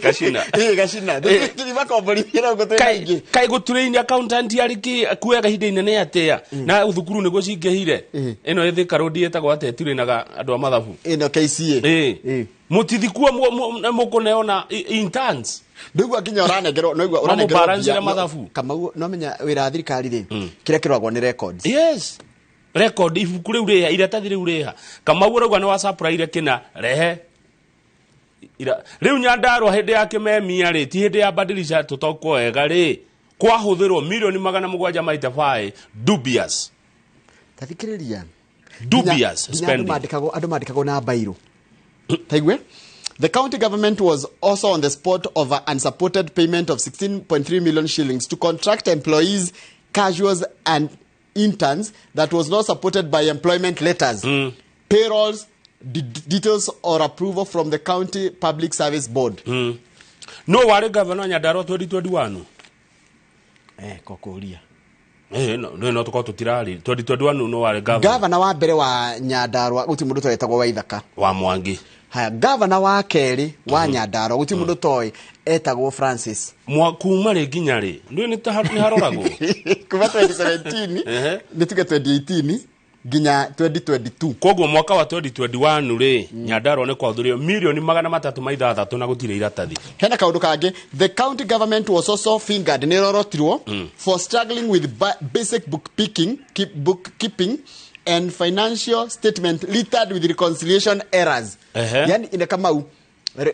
Gacina. Gacina. Tiri makomborithia na gutwengi. Kai gutrain accountant yariki kuega hinde inene atia. Na uthukuru niguo cingehire. Eno ethika rodi etagwo atetirinaga andu a mathabu. Eno KCA. Mutithikuo mukuneona interns. Ndugwa nginya uranengerwo no uranengerwo mathabu. Kamau no menya wira thirikari ri kiria kirwagwo ni records. Yes. Record ibuku riu riha iratathi riu riha Kamau urauga ni wa supply kina rehe riu Nyandarua hindi ya kimemia ri ti hindi ya badilisha tutokwo wega ri kwahuthirwo milioni 775 dubious tathikiriria dubious spending andu mandikagwo na bairo taigwe. The county government was also on the spot of an unsupported payment of 16.3 million shillings to contract employees, casuals and interns that was not supported by employment letters, payrolls, details or approval from the county public service board. No wari governor Nyandarua 2021. Kokoria. No tuko tutirari 2021 no wari governor wa mbere wa Nyandarua guti mundu twetagwo Waithaka wa Mwangi. Haya governor wa keri wa Nyandarua guti mundu toy etagwo Francis kuma ri nginya ri ni haroragwo kuma 2017 ni tuge 2018 nginya 2022 koguo mwaka wa 2021 ri Nyandarua ni kwathurio milioni 366 na gutire iratathi. Hena kaundu kangi the county government was also fingered ni rorotirwo for struggling with basic bookkeeping and financial statement littered with reconciliation errors. Yani ine Kamau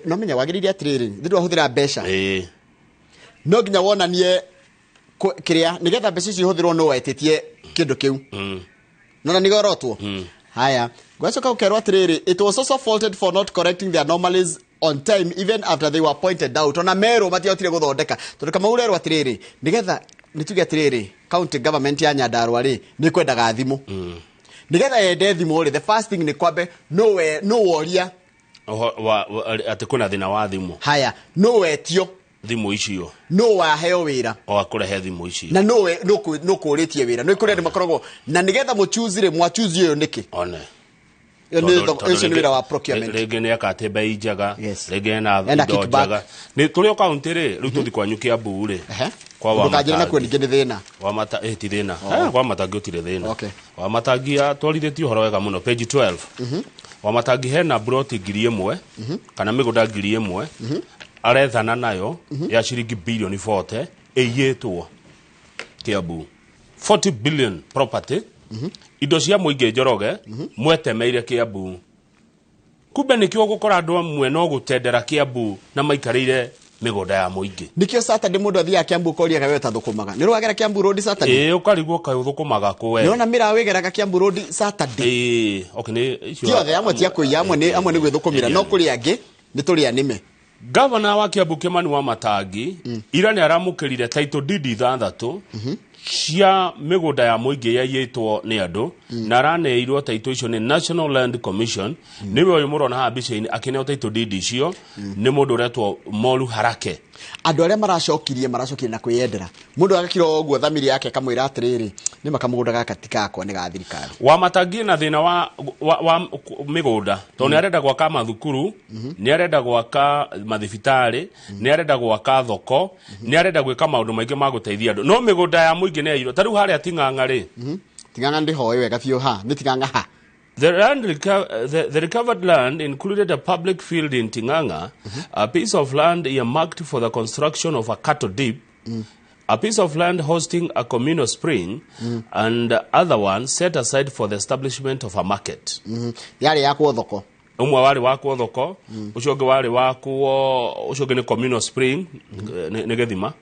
no menya wagiriria atiriri ndirwa huthira mbeca no nginya wonanie kiria nigetha mbeca ici huthirwo no wetitie kindu kiu nona nigorotwo haya gwacoka ukerwa atiriri it was also faulted for not correcting their anomalies on time even after they were pointed out ona mero matiotire guthondeka tondu kama urerwa atiriri nigetha nituge atiriri county government ya Nyandarua ri ni kwendaga thimu nigetha yende thimu ri the first thing ni kwambe no woria ati kuna thina wa thimu haya no wetio thimu icio no waheo wira o akurehe thimu icio na no kuritie wira no ikurende makoragwo na nigetha muchuzire mwachuzi yo niki one Ese ni wira wa procurement rege ne akate bei njaga rege na indo njaga ni tuli county ri riu tuthi kwanyu Kiambu ri kwa wa mata na kwendike ni thina wa mata ti thina kwa mata ngutire thina wa matangia twarithetie horo wega muno page 12 wa matangi hena broti 1,000 kana migunda 1,000 arethana nayo ya shiringi bilioni 40 eyetwo Kiambu 40 billion property indo cia muinge njoroge mwetemeire Kiambu kumbe nikio gukora andu amwe no gutendera Kiambu na maikarire migunda ya muingi nikio Saturday mundu athia Kiambu koria gawe tathukumaga ni rwagera Kiambu road Saturday ukarigwo kauthukumaga kuwe ni ona mira wegeraga Kiambu road Saturday okay ni icio tio the amwe tia kuiya amwe ni gwithukumira no kuri angi ni turi anime Governor wa Kiambu Kimani wa Matangi ira nĩ aramũkĩrire title deed 6 cia mĩgũnda ya mũingĩ yaiyĩtwo nĩ andũ na araneirwo title icio nĩ National Land Commission. Nĩwe ũyũ mũrona haha mbica-inĩ akĩneo title deed icio nĩ mũndũ ũretwo Moru Harake. Andũ arĩa maracokirie na kwĩyendera mũndũ agakira ũguo thamiri yake kamwĩra atĩrĩrĩ nĩ makamũgũnda gaka ti gakwa nĩ ga thirikari. Wa Matangi na thĩna wa mĩgũnda tondũ nĩ arenda gwaka mathukuru, nĩ arenda gwaka mathibitarĩ, nĩ arenda gwaka thoko, nĩ arenda gwĩka maũndũ maingĩ ma gũteithia andũ, no mĩgũnda ya mũingĩ nĩ yairwo. Ta rĩu harĩa Ting'ang'a rĩ, Ting'ang'a ndĩhoĩ wega biũ ha nĩ Ting'ang'a ha. The recovered land included a public field in Ting'ang'a, a piece of land earmarked for the construction of a cattle dip, a piece of land hosting a communal spring, and other one set aside for the establishment of a market. Yari yakwo thoko. Umwe wari wakwo thoko, ucio ũngĩ wari wakwo, ucio ũngĩ nĩ communal spring, nĩ Gĩthima.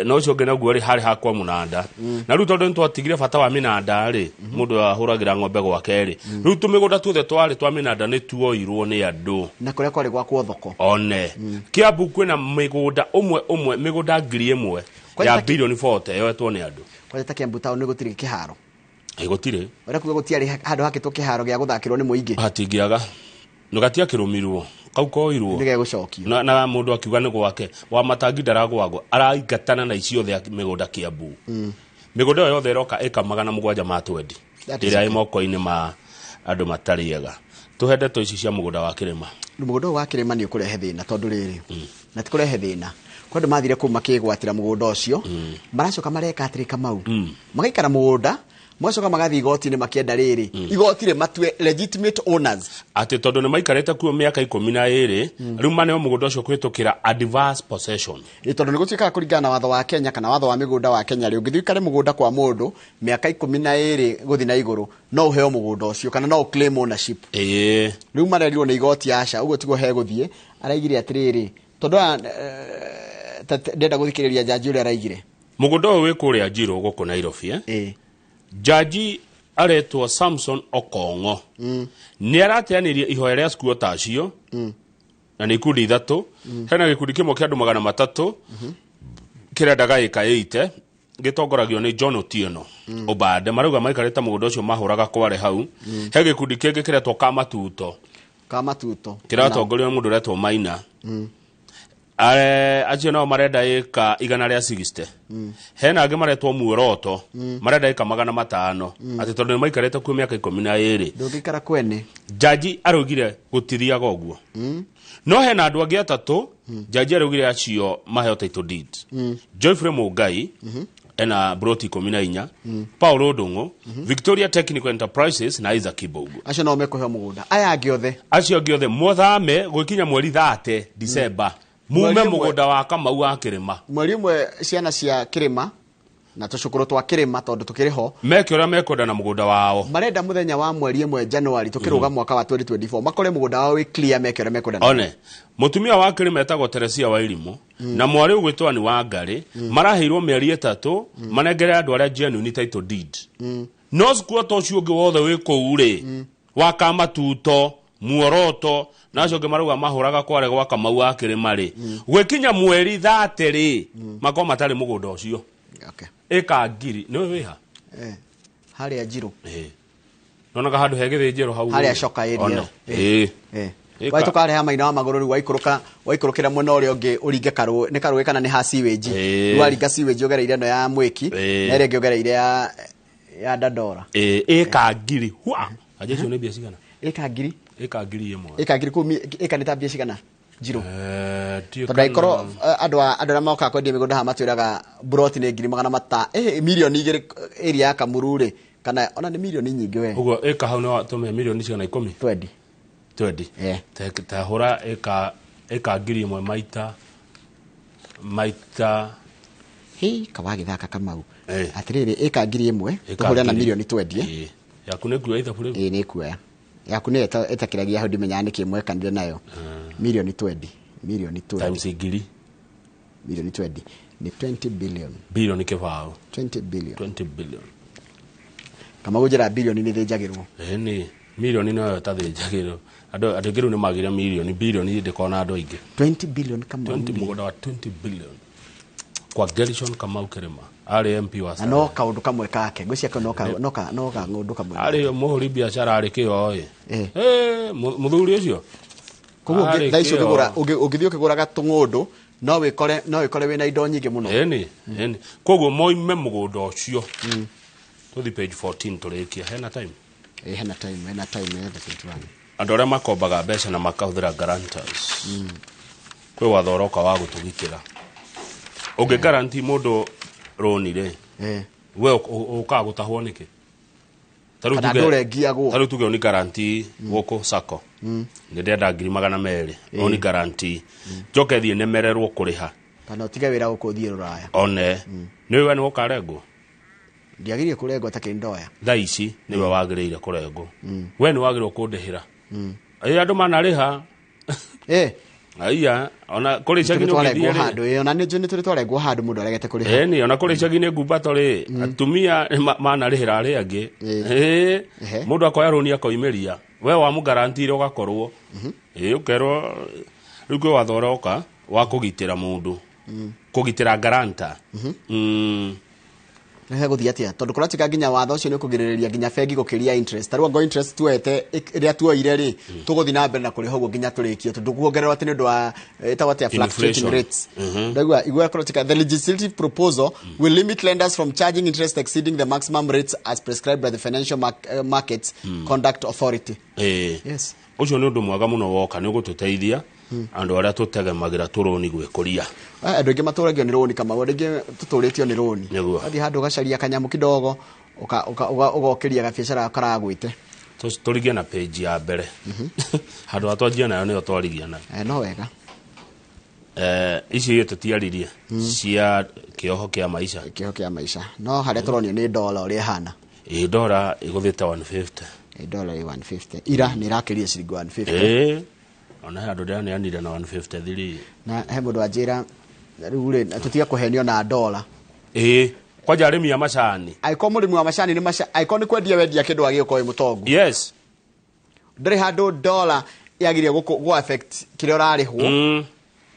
No ucio ũngĩ naguo rĩ harĩ hakwa mũnanda. Na rĩu tondũ nĩtwatigire bata wa mĩnanda rĩ, mũndũ ahũragĩra ng'ombe gwake rĩ. Rĩu tũmĩgũnda tuothe twarĩ twa mĩnanda nĩ tuoirwo nĩ andũ. Na kũrĩa kwarĩ gwakwo thoko. One. Kiambu kwĩna mĩgũnda ũmwe mĩgũnda 1,000 ya bilioni 40 yoetwo nĩ andũ. Kwa ta Kiambu town nĩ gũtirĩ kĩharo. Gũtirĩ. Ora kuga gũtiarĩ handũ hakĩtwo kĩharo gĩa gũthakĩrwo nĩ mũingĩ. Hatingĩaga. No gatiakĩrũmirwo. Kau koirwo. Nĩ gegũcokio. Na mũndũ akiuga nĩ gwake. Wa Matangi ndaragwagwo. Araingatana na icio othe mĩgũnda Kiambu. Mĩgũnda ĩyo yothe ĩroka ĩka 720. Ĩrĩa ĩ moko-inĩ ma andũ matarĩega. Tũhe ndeto ici cia mũgũnda wa Kĩrĩma. Mũgũnda wa Kĩrĩma nĩ ũkũrehe thĩna tondũ rĩrĩ. Na ti kũrehe thĩna. Kwa andũ mathire kũu makĩgwatĩra mũgũnda ũcio. Maracoka mareka atĩrĩ Kamau. Magaikara mũgũnda. Mwacoka magathi igoti-inĩ makĩenda rĩrĩ. Igoti rĩ matue legitimate owners. Atĩ tondũ nĩ maikarĩte kuo mĩaka 12 rĩu maneo mũgũnda ũcio kũhĩtũkĩra adverse possession. Tondũ nĩ gũtuĩkaga kũringana na watho wa Kenya kana watho wa mĩgũnda wa Kenya rĩ ũngĩthiĩ ũikare mũgũnda kwa mũndũ mĩaka 12 gũthi na igũrũ no ũheo mũgũnda ũcio kana no claim ownership. Rĩu marerirwo nĩ igoti aca ũguo tiguo he gũthiĩ araigire atĩrĩrĩ tondũ ndenda gũthikĩrĩria jaji ũrĩa araigire. Mũgũnda ũyũ wĩ kũrĩa Njirũ gũkũ Nairobi. Jaji aretwo Samson Okong'o nĩ arateanirie ihoya rĩa squatter acio na nĩ ikundi 3 hena gĩkundi kĩmwe kĩa andũ 300 kĩrendaga ĩka 8 gĩtongoragio nĩ John Otieno Obade marauga maikarĩte mũgũnda ũcio mahũraga kware hau he gĩkundi kĩngĩ kĩretwo Kamatuto kĩratongorio nĩ mũndũ ũretwo Maina acio nao marenda ĩka 160 hena angĩ maretwo Muoroto marenda ĩka 500 atĩ tondũ nĩ maikarĩte kuo mĩaka 12 ndũngĩkara kwene. Jaji araugire gũtithiaga ũguo no hena andũ angĩ 3 jaji araugire acio maheo title deed. Joyfrey Mũngai ena broti 14 Paulo Ndung'u Victoria Technical Enterprises na Isaac Kibogu. Acio no mekũheo mũgũnda aya angĩ othe acio angĩ othe mothame gũkinya mweri 30 December mume mũgũnda wa Kamau wa Kĩrĩma. Mweri ũmwe ciana cia Kĩrĩma na tũcukuru twa Kĩrĩma tondũ tukĩrĩ ho meke ũrĩa mekwenda na mũgũnda wao marenda mũthenya wa mweri 1 January tukĩrũga mwaka wa 2024 makore mũgũnda wao wĩ clear meke ũrĩa mekwenda. One mutumia wa Kĩrĩma etagwo Teresia wa Irimũ na mwarĩ ũgwĩtwo ni wa Ngarĩ maraheirwo mĩeri 3 manengere andũ arĩa genuine title deed. No squatter ũcio ũngĩ wothe wĩ kũu rĩ wa Kamatuto Muoroto nacio ngĩ marauga mahũraga kware gwa Kamau wa Kĩrĩma rĩ gwĩkinya mweri 30 rĩ mako matarĩ mũgũnda ũcio. Ĩka ngiri nĩ wĩha harĩa Njirũ nonaga handũ he gĩthĩnjĩro hau harĩa coka area Wai tukareha Maina wa Magũrũ rĩu waikũrũkĩra mwena ũrĩa ũngĩ ũringe karũ nĩ karũĩ kana nĩ ha sewage rĩu aringa sewage ũgereire ĩno ya Mwĩki na ĩrĩa ĩngĩ ũgereire ya Dandora ĩka ngiri hwa ajecio nĩ mbia cigana ĩka ngiri ĩmwe ĩka ngiri kumi ĩka nĩ ta mbia cigana Njirũ tondũ aikorwo andũ arĩa mokaga kwendia mĩgũnda haha matwĩraga broti nĩ 200,000 milioni 2 area ya Kamuru rĩ kana ona nĩ milioni nyingĩ we ũguo ĩka hau no tũme milioni cigana 10 20 ta hũra ĩka ngiri ĩmwe maita kawagĩthaka Kamau atĩrĩrĩ ĩka ngiri ĩmwe tũhũre na milioni 20 yaku nĩ kuoya ithabu rĩu nĩ kuoya yaku nĩ etakĩragia hau ndimenyaga nĩ kĩmwe kanire nayo milioni 20 times ngiri milioni 20 ni 20 billion billion kĩbao 20 billion Kamau njĩra billion nĩ thĩnjagĩrwo nĩ Milioni no tathĩnjagĩrwo. Andũ kĩrĩu nĩ magire milioni bilioni ndĩkona andũ aingĩ. 20 billion kama 20 mũgũnda wa 20 billion. Kwa Gershon Kamau Kĩrĩma. Arĩ MP wa Sara. No kaũndũ kamwe kake. Ngwĩciria no kaũndũ kamwe. Arĩ mũhũri biacara arĩ kĩo mũthuri ũcio. Koguo thaa icio ũngĩthiĩ ũkĩgũraga tũng'ũndũ no wĩkore wĩna indo nyingĩ mũno. Eni. Koguo moime mũgũnda ũcio. Tũthi page 14 tũrĩkia. Hena time. Hena time yethe 21. Andũ arĩa makombaga mbeca na makahũthĩra guarantors. Kwĩ watho ũroka wa gũtũgitĩra. Ũngĩ guarantee mũndũ roni rĩ. We ũkaga gũtahwo nĩkĩ? Tarĩu tuge ni guarantee gũkũ sako. Ndĩrenda 200,000 roni guarantee. Njoke thiĩ nemererwo kũrĩha. Kana ũtige wĩra gũkũ thiĩ Rũraya. One. Nĩwe nĩ ũkarengwo. Ndiagĩrĩire kũrengwo ta kĩndoya. Thaa ici nĩwe wagĩrĩire kũrengwo. We nĩ wagĩrĩirwo kũndĩhĩra. Andũ manarĩha. Aiya, ona kũrĩ icagi-inĩ ũgĩthiĩ handũ ona nĩ tũrĩ twarengwo handũ mũndũ aregete kũrĩha. Eni, ona kũrĩ icagi-inĩ ngumbato rĩ, atumia manarĩhĩra arĩa angĩ. Mũndũ akoya rũni akoimĩria. We wamũgarantire ũgakorwo. Ũkerwo rĩu kwĩ watho ũroka wa kũgitĩra mũndũ. Kũgitĩra guarantor. Nĩ gũthiĩ atĩa tondũ kũratuĩka nginya watho ũcio nĩ kũgirĩrĩria nginya bengi gũkĩria interest. Tarĩu ngo interest tuete rĩrĩa tuoire rĩ tũgũthiĩ na mbere na kũrĩha ũguo nginya tũrĩkie tondũ kuongererwo atĩ nĩ ũndũ wa ĩtagwo atĩa fluctuating rates. Ndaigua igua kũratuĩka the legislative proposal will limit lenders from charging interest exceeding the maximum rates as prescribed by the Financial Markets Conduct Authority. Yes. Ũcio nĩ ũndũ mwega mũno woka nĩ ũgũtũteithia andũ arĩa tũtegemagĩra tũroni gwĩkũria. Andũ aingĩ matũragio nĩ roni kama andũ aingĩ tũtũrĩtio nĩ roni. Athiĩ handũ ũgacaria kanyamu kidogo ũgokĩria gabiacara karagwĩte. Tũrigie na page ya mbere. Handũ atwanjia nayo nĩyo twarigia nayo. No wega. Ici tũtiaririe cia kĩoho kĩa maica. Kĩoho kĩa maica. No harĩa tũronio nĩ dola ũrĩa hana. Dola igũthĩte 150. Dola 150. Ira nĩ rakĩria ciringi 150. Ona handũ ndĩraneanire na 153. Na he mũndũ anjĩra rĩu rĩ tũtiga kũhenio na dola. Kwanja arĩmi a macani. Aiko mũrĩmi wa macani aiko nĩ kwendia wendia kĩndũ agĩũka mũtongu. Yes. Ndĩrĩ handũ dola yagĩrĩire gũ affect kĩrĩa ũrarĩhwo.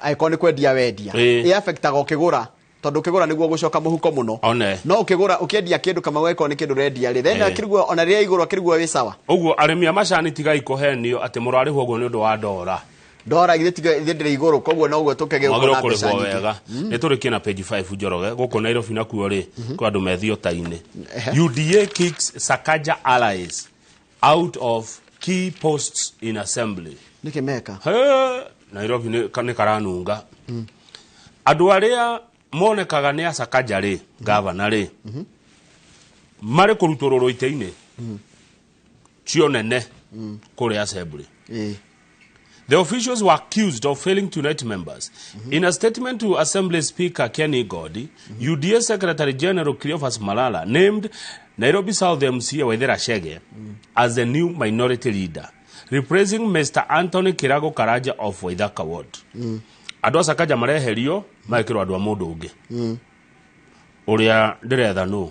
Aiko nĩ kwendia wendia. Affectaga ũkĩgũra. Tondũ ũkĩgũra nĩguo gũcoka mũhuko mũno. No ũkĩgũra ũkĩendia kĩndũ kama weko nĩ kĩndũ rendia rĩ. Then akĩrigwo ona rĩrĩa igũrũ akĩrigwo wĩ sawa. Ũguo arĩmi a macani tiga ikohenio atĩ mũrarĩhwo ũguo nĩ ũndũ wa dola. Dola igĩthĩndĩra igũrũ koguo no ũguo tũkĩgĩũka na mbeca nyingĩ. Wega. Nĩ tũrĩkie na page 5 Njoroge gũkũ Nairobi nakuo rĩ kwa andũ methio tainĩ. UDA kicks Sakaja allies out of key posts in assembly. Nĩkĩmeka. Nairobi nĩ karanunga. Andũ arĩa monekaga nĩ Sakaja rĩ gavana rĩ marĩ kũrutwo rũrũ-itĩ-inĩ cio nene kũrĩ assembly. The officials were accused of failing to unite members. In a statement to Assembly Speaker Kenny Godi, UDA Secretary General Cleophas Malala named Nairobi South MCA Waithera Chege as the new minority leader, replacing Mr. Anthony Kirago Karaja of Waithaka Ward. Andũ a Sakaja mareherio maĩkĩrwo andũ a mũndũ ũngĩ. Ũrĩa ndĩretha nũ.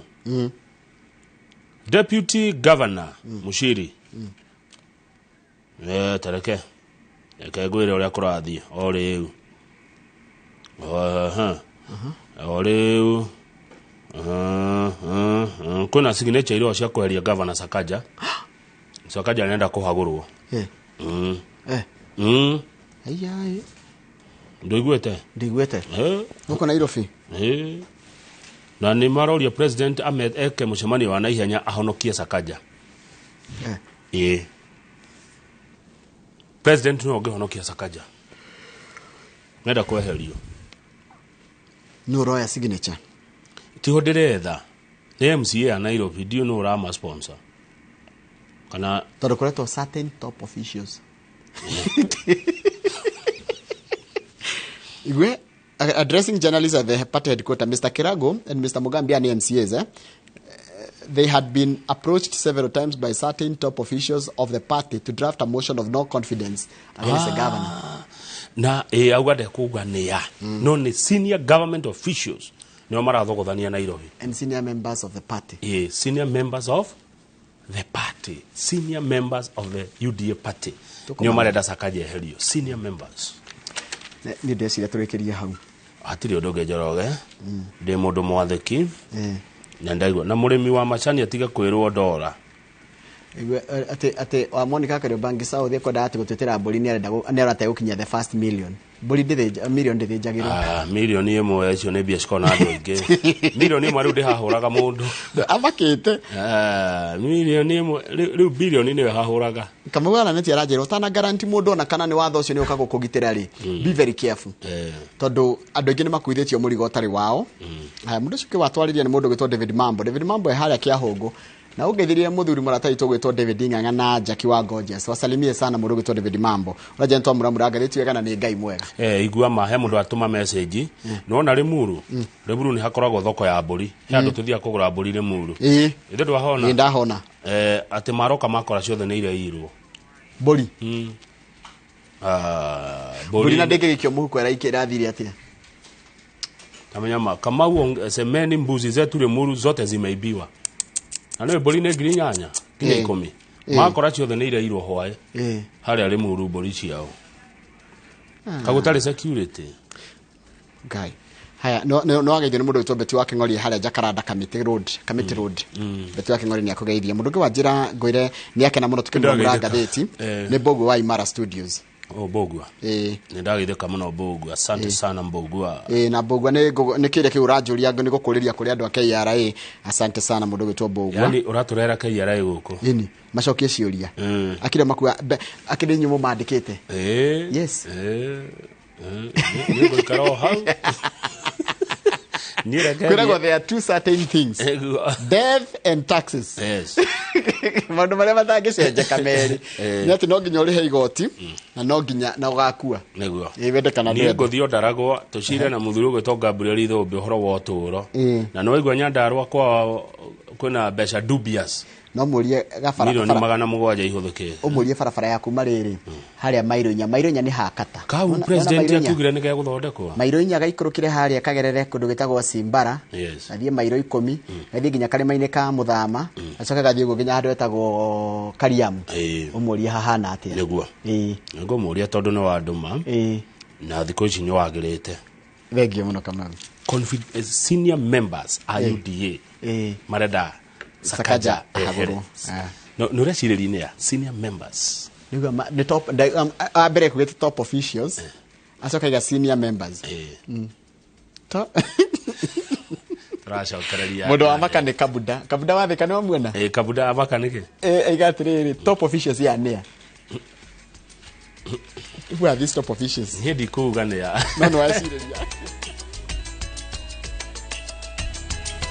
Deputy Governor Mushiri. Tareke. Ngwĩre ũrĩa kũrathiĩ o rĩu. O rĩu. Kwĩna signature irĩa cia kweheria Governor Sakaja. Sakaja nenda kũhagũrwo. Aiya. Ndũiguĩte? Ndiguĩte. Gũkũ Nairobi. Na nĩ maroria President eke mũcemanio wa naihenya ahonokie Sakaja. President no ũngĩhonokia Sakaja. Nenda kweherio. Nĩ ũroya signature. Tiho ndĩretha. Nĩ MCA ya Nairobi ndiũ nũ ũrama sponsor. Kana tondũ kũretwo certain top officials. Addressing journalists at the party headquarters, Mr. Kirago and Mr. Mugambi and MCAs, they had been approached several times by certain top officials of the party to draft a motion of no confidence against the governor. Na augade kuganea. No ni senior government officials. Ni marathogotania Nairobi. And senior members of the party. Senior members of the party, senior members of the UDA party. Nio marenda Sakaja eherio, senior members. Ni ndeciria turekeria hau. Atiri undu Njoroge, ndi mundu mwathiki. Na ndaigua na murimi wa macani atiga kwirwo ndora. Ate wa Monica Kariobangi South ekwenda ati gutwetera mburi ni arenda gukinya the first million. Mburi million ndithijagirwo. Million imwe icio ni bia cikona andu aingi. Million imwe riu ndihahuraga mundu. Amakite. Million imwe riu billion ni hahuraga. Kamugana neti arajira utana guarantee mundu ona kana ni watho ucio ni ukago kugitira ri. Be very careful. Tondu andu aingi ni makuithitio murigo utari wao. Haya mundu ucio watwaririe ni mundu gwitwo David Mambo. David Mambo haria kia hongo. Na ugeithirie muthuri muratai tugwitwo David Ng'ang'a na Jackie wa Gorgeous. Wasalimie sana mundu gwitwo David Mambo. Uraje ntwa muramura Ngathĩti wega na ni ngai mwega. Igua mahe mundu atuma message. Nona Limuru. Limuru ni hakoragwo thoko ya mburi. He andu tuthia kugura mburi Limuru. Ithe ndwahona. Ni ndahona. Ati maroka makora ciothe ni ire irwo. Mburi. Mburi na ndĩngĩgĩkio mũhuko ĩraikĩra thiri atia. Kamenya Kamau semeni mbuzi zetu Limuru zote zimeibiwa. Na nĩ mburi nĩ 8,000 nginya 10. Makora ciothe nĩ ire irwo hwae. Harĩa Limuru mburi ciao. Kagutari security. Ngai. Haya no ageithio nĩ mũndũ wĩtwo Beti wa Kĩng'ori harĩa Jacaranda Committee Road. Beti wa Kĩng'ori nĩ akũgeithia. Mũndũ ũngĩ wa njĩra ngwĩre nĩ akena mũno tukĩmũra Ngathĩti. Nĩ Mbogua wa Imara Studios. Mbogua. Nĩ ndageithĩka mũno Mbogua. Asante sana Mbogua. Na Mbogua nĩ kĩrĩa kĩu ũranjũria nĩ gũkũrĩria kũrĩ andũ a KRA. Asante sana mũndũ wĩtwo Mbogua. Yani ũratũrera KRA gũkũ. Ini macokie ciũria. Akire makua akire nyumo mandĩkĩte. Yes. Nĩ gũikara hau. There are two certain things. Death and taxes. Yes. Maũndũ marĩa matangĩcenjia kameri. Nĩ atĩ no nginya ũrĩhe igoti na no nginya na ũgakua. Nĩguo. Wendekana nĩ ngũthio ndaragwo tũcire na mũthuri ũgwĩtwo Gabriel Ithũmbĩ ũhoro wa ũtũũro. Na nĩ waigua Nyandarũa kwĩna mbeca dubious. No mũrie gabara 700,000 ihũthĩkĩte. Ũmũrie barabara yaku marĩrĩ harĩa Mairũnya nĩ hakata. Kau president akugire nĩ gũthondekwo. Mairũnya gaikũrũkire harĩa kagerere kũndũ gĩtagwo Simbara. Athiĩ mairo 10 gathiĩ nginya karĩma-inĩ ka Mũthama acoke gathiĩ ũguo nginya handũ etagwo Kariamu. Ũmũrie hahana atĩa. Nĩguo. Ngũmũria tondũ nĩ wa ndũma. Na thikũ ici nĩ wagĩrĩte. Thengio mũno Kamau. Senior members IUDA marenda Sakaja ehero. No reciria-inĩ ya senior members. The top abere kugete top officials. Asoka iga senior members. Turacokereria. Mũndũ wa maka nĩ Kabuda. Kabuda wathĩka nĩ wamuona? Kabuda wa maka nĩkĩ? Aiga atĩrĩrĩ top officials ya nĩa. Who are these top officials? Niĩ ndikuuga nĩ ya. No wacirĩria.